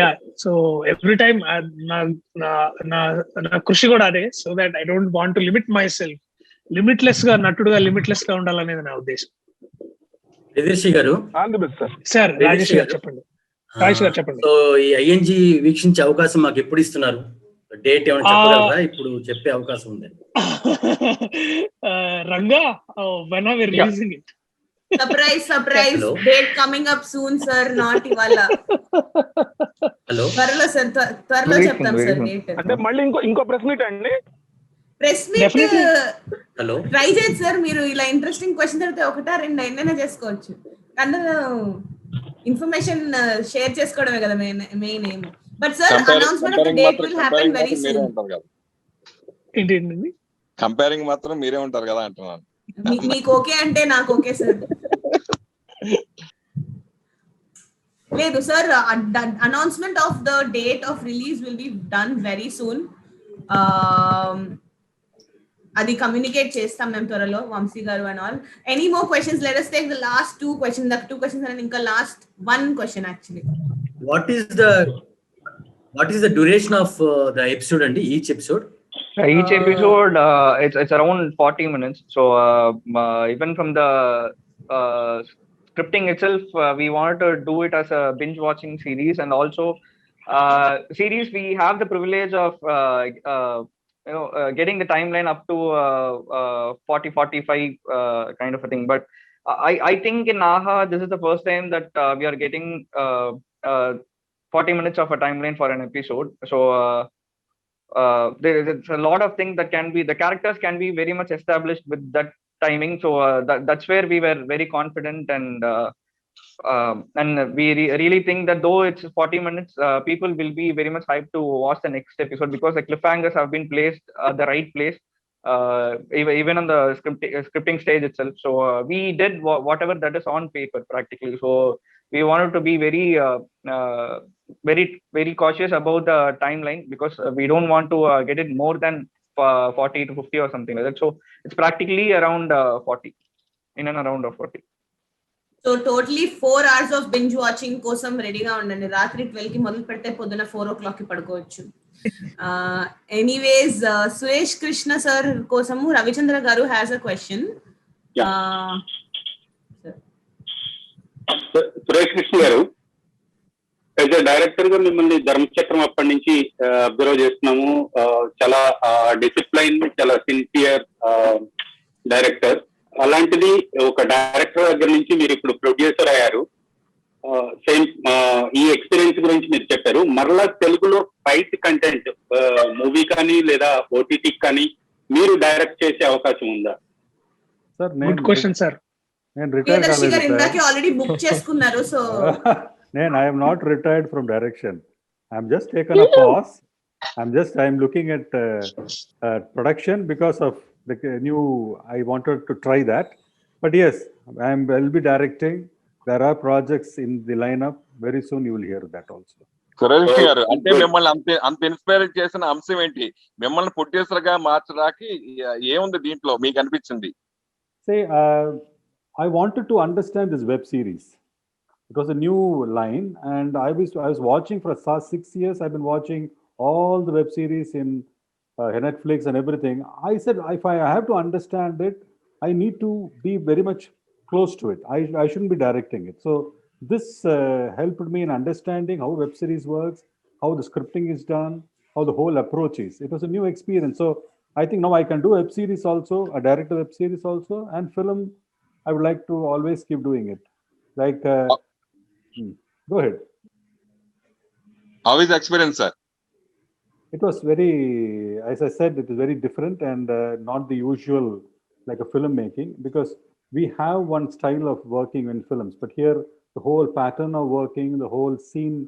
yeah, so every time నా కృషి కూడా అదే. So that I don't want to limit my self, limitless గా నటుడుగా లిమిట్లెస్ గా ఉండాలనేది నా ఉద్దేశం. ప్రియదర్శి గారు, సార్ రాజేష్ గారు చెప్పండి. రాజేష్ గారు చెప్పండి. సో ఈ ఐఎన్జి వీక్షించే అవకాశం మాకు ఎప్పుడు ఇస్తున్నారు? డేట్ ఏమైనా చెప్పగలరా? ఇప్పుడు చెప్పే అవకాశం ఉంది. Ranga, when are we releasing it? Surprise. Date coming up soon sir, not ఇవాళ. హలో, త్వరలో సార్, త్వరలో చెప్తాం సార్ డేట్. అంటే మళ్ళీ ఇంకో ప్రెస్ మీట్ అండి. ప్రెస్ మీట్ హలో ట్రై చేయండి సార్. మీరు ఇలా ఇంట్రెస్టింగ్ క్వశ్చన్ అడిగితే 1-2 అయినా చేసుకోవచ్చు, అందులో ఇన్ఫర్మేషన్ షేర్ చేసుకోవడమే కదా main aim. But sir, announcement of the date will happen very soon. ఏంటి కంపేరింగ్ మాత్రం మీరే ఉంటారు కదా అంటున్నాను. మీకు ఓకే అంటే నాకు ఓకే సార్. లేదు sir, announcement of the date of release will be done very soon. అది కమ్యూనికేట్ చేస్తాం మేము త్వరలో, వంశీ గారు and all. Any more questions? Let us take the last two questions. The two questions and ఇంకా last one question actually. What is the duration of the episode and each episode? Each episode it's around 40 minutes. So even from the scripting itself, we wanted to do it as a binge watching series, and also series we have the privilege of getting the timeline up to 40-45 kind of a thing. But I think in Aha this is the first time that we are getting 40 minutes of a timeline for an episode. So there's a lot of things that can be, the characters can be very much established with that timing. So that's where we were very confident, and we really think that though it's 40 minutes, people will be very much hyped to watch the next episode, because the cliffhangers have been placed at the right place, even on the scripting stage itself. So we did whatever that is on paper practically. So we wanted to be very cautious about the timeline, because we don't want to get it more than 40 to 50 or something like that. So it's practically around 40, in and around of 40. So totally 4 hours of binge watching కోసం రెడీగా ఉండండి. రాత్రి 12 కి మొదలు పెడితే పొద్దున 4 o'clock కి పడుకోవచ్చు. ఎనీవేస్, సురేష్ కృష్ణ సార్ కోసము రవిచంద్ర గారు has a question. Suresh Krishna గారు, యాజ్ ఎ డైరెక్టర్ గా మిమ్మల్ని ధర్మచక్రం అప్పటి నుంచి అబ్జర్వ్ చేస్తున్నాము. చాలా డిసిప్లైన్, చాలా సిన్సియర్ డైరెక్టర్. అలాంటిది ఒక డైరెక్టర్ దగ్గర నుంచి మీరు ఇప్పుడు ప్రొడ్యూసర్ అయ్యారు. సేమ్ ఈ ఎక్స్పీరియన్స్ గురించి మీరు చెప్పారు. మరలా తెలుగులో ఫైట్ కంటెంట్ మూవీ కానీ లేదా ఓటీటీ కానీ మీరు డైరెక్ట్ చేసే అవకాశం ఉందా? Sir good question sir. నేను రిటైర్ ఆల్రెడీ బుక్ చేసుకున్నారు. So I am not retired from direction. I am just taken a pause. I am looking at production because of the new, I wanted to try that. But yes, I'll be directing. There are projects in the lineup. Very soon you will hear that also. Suresh గారు, అంటే మిమ్మల్ని అంత inspire చేసిన అంశం ఏంటి? మిమ్మల్ని producer గా మార్చడానికి ఏముంది దీంట్లో మీకు అనిపించింది? Say, I wanted to understand this web series. It was a new line, and I was watching for the last 6 years. I've been watching all the web series in Netflix and everything. I said, if I have to understand it, I need to be very much close to it. I shouldn't be directing it. So this helped me in understanding how web series works, how the scripting is done, how the whole approach is. It was a new experience. So I think now I can do web series also, a director web series also, and film. I would like to always keep doing it. Like, go ahead. How is the experience, sir? It was very, as I said, it is very different and not the usual like a filmmaking, because we have one style of working in films, but here the whole pattern of working, the whole scene,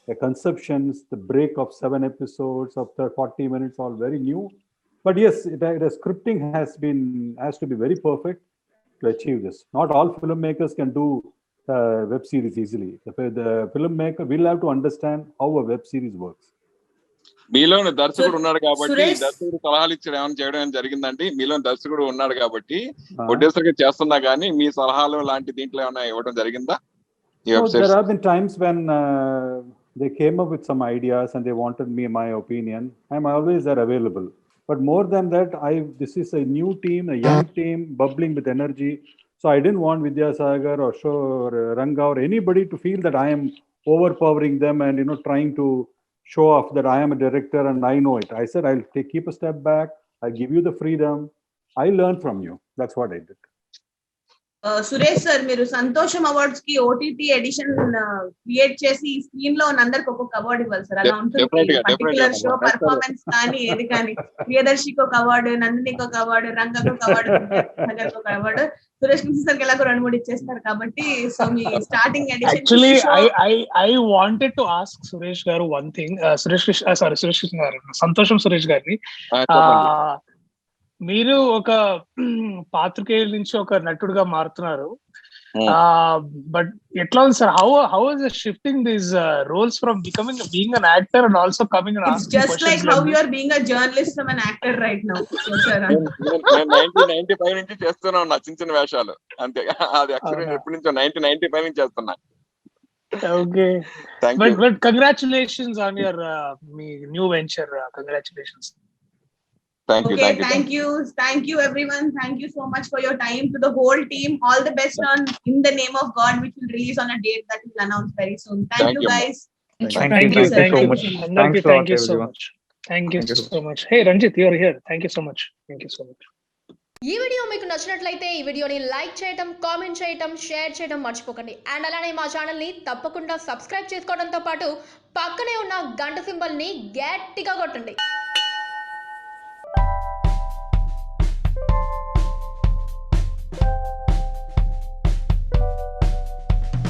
the conceptions, the break of 7 episodes of 40 minutes, all very new. But yes, the scripting has to be very perfect to achieve this. Not all filmmakers can do web series easily. The filmmaker will have to understand how a web series works. మీలోని దర్శకుడు ఉన్నాడు కాబట్టి, దర్శకుడు సలహాలు ఇచ్చడం ఏమైనా చేయడం జరిగిందండి? మీలోని దర్శకుడు ఉన్నాడు కాబట్టి ప్రొడ్యూసర్ గా చేస్తున్నా కానీ మీ సలహాలు లాంటి దీంట్లో ఏమైనా ఇవ్వడం జరిగిందా? There have been times when they came up with some ideas and they wanted my opinion. I'm always there available. But more than that, this is a new team, a young team, bubbling with energy. So I didn't want Vidyasagar or Ranga or anybody to feel that I am overpowering them and trying to show off that I am a director and I know it. I said, I'll keep a step back. I'll give you the freedom. I learn from you. That's what I did. Suresh sir, మీరు సంతోషం awards కి OTT edition create చేసి screen లో అందరికి ఒక్కొక్క award ఇవ్వాలి sir. అలా ఉంటుంది. పర్టికులర్ షో పర్ఫార్మెన్స్ కానీ ఏది కానీ, ప్రియదర్శికి ఒక అవార్డు, నందినికి ఒక అవార్డు, రంగకు ఒక అవార్డు, నగర్కి ఒక అవార్డు, సురేష్ కృష్ణ సార్ ఎలాగో 2-3 ఇచ్చేస్తారు కాబట్టి. సో మీ starting edition. Actually I wanted to ask Suresh garu one thing. Suresh Krishna గారు, సంతోషం సురేష్ గారిని, మీరు ఒక పాత్రికేయుల నుంచి ఒక నటుడుగా మారుతున్నారు. బట్ ఎట్లా ఉంది sir? How is shifting these roles from being an actor and also coming and It's asking just questions like how you are being a journalist from an actor right now. So, sir, నేను 1995 నుంచి చేస్తూనే ఉన్నా చిన్న చిన్న వేషాలు అంతే. అది actually ఎప్పటి నుంచో 1995 నుంచి చేస్తున్నా. Okay. Thank you. But congratulations on your new venture. Congratulations. Thank you. okay, Thank you. thank you everyone. Thank you so much for your time. To the whole team, all the best on In the Name of God, which will release on a date that will announce very soon. Thank you guys. Thank you sir. so Thank much. you so much. Andarki, thank you so much. Thank you so much. Hey Ranjit, you are here. Thank you so much. Thank you so much. ఈ video మీకు నచ్చినట్లయితే ఈ వీడియోని like చేయటం, comment చేయటం, share చేయటం మర్చిపోకండి. And అలానే మా ఛానల్ని తప్పకుండా సబ్స్క్రైబ్ చేసుకోవడంతో పాటు పక్కనే ఉన్న గంట సింబల్ని గట్టిగా కొట్టండి.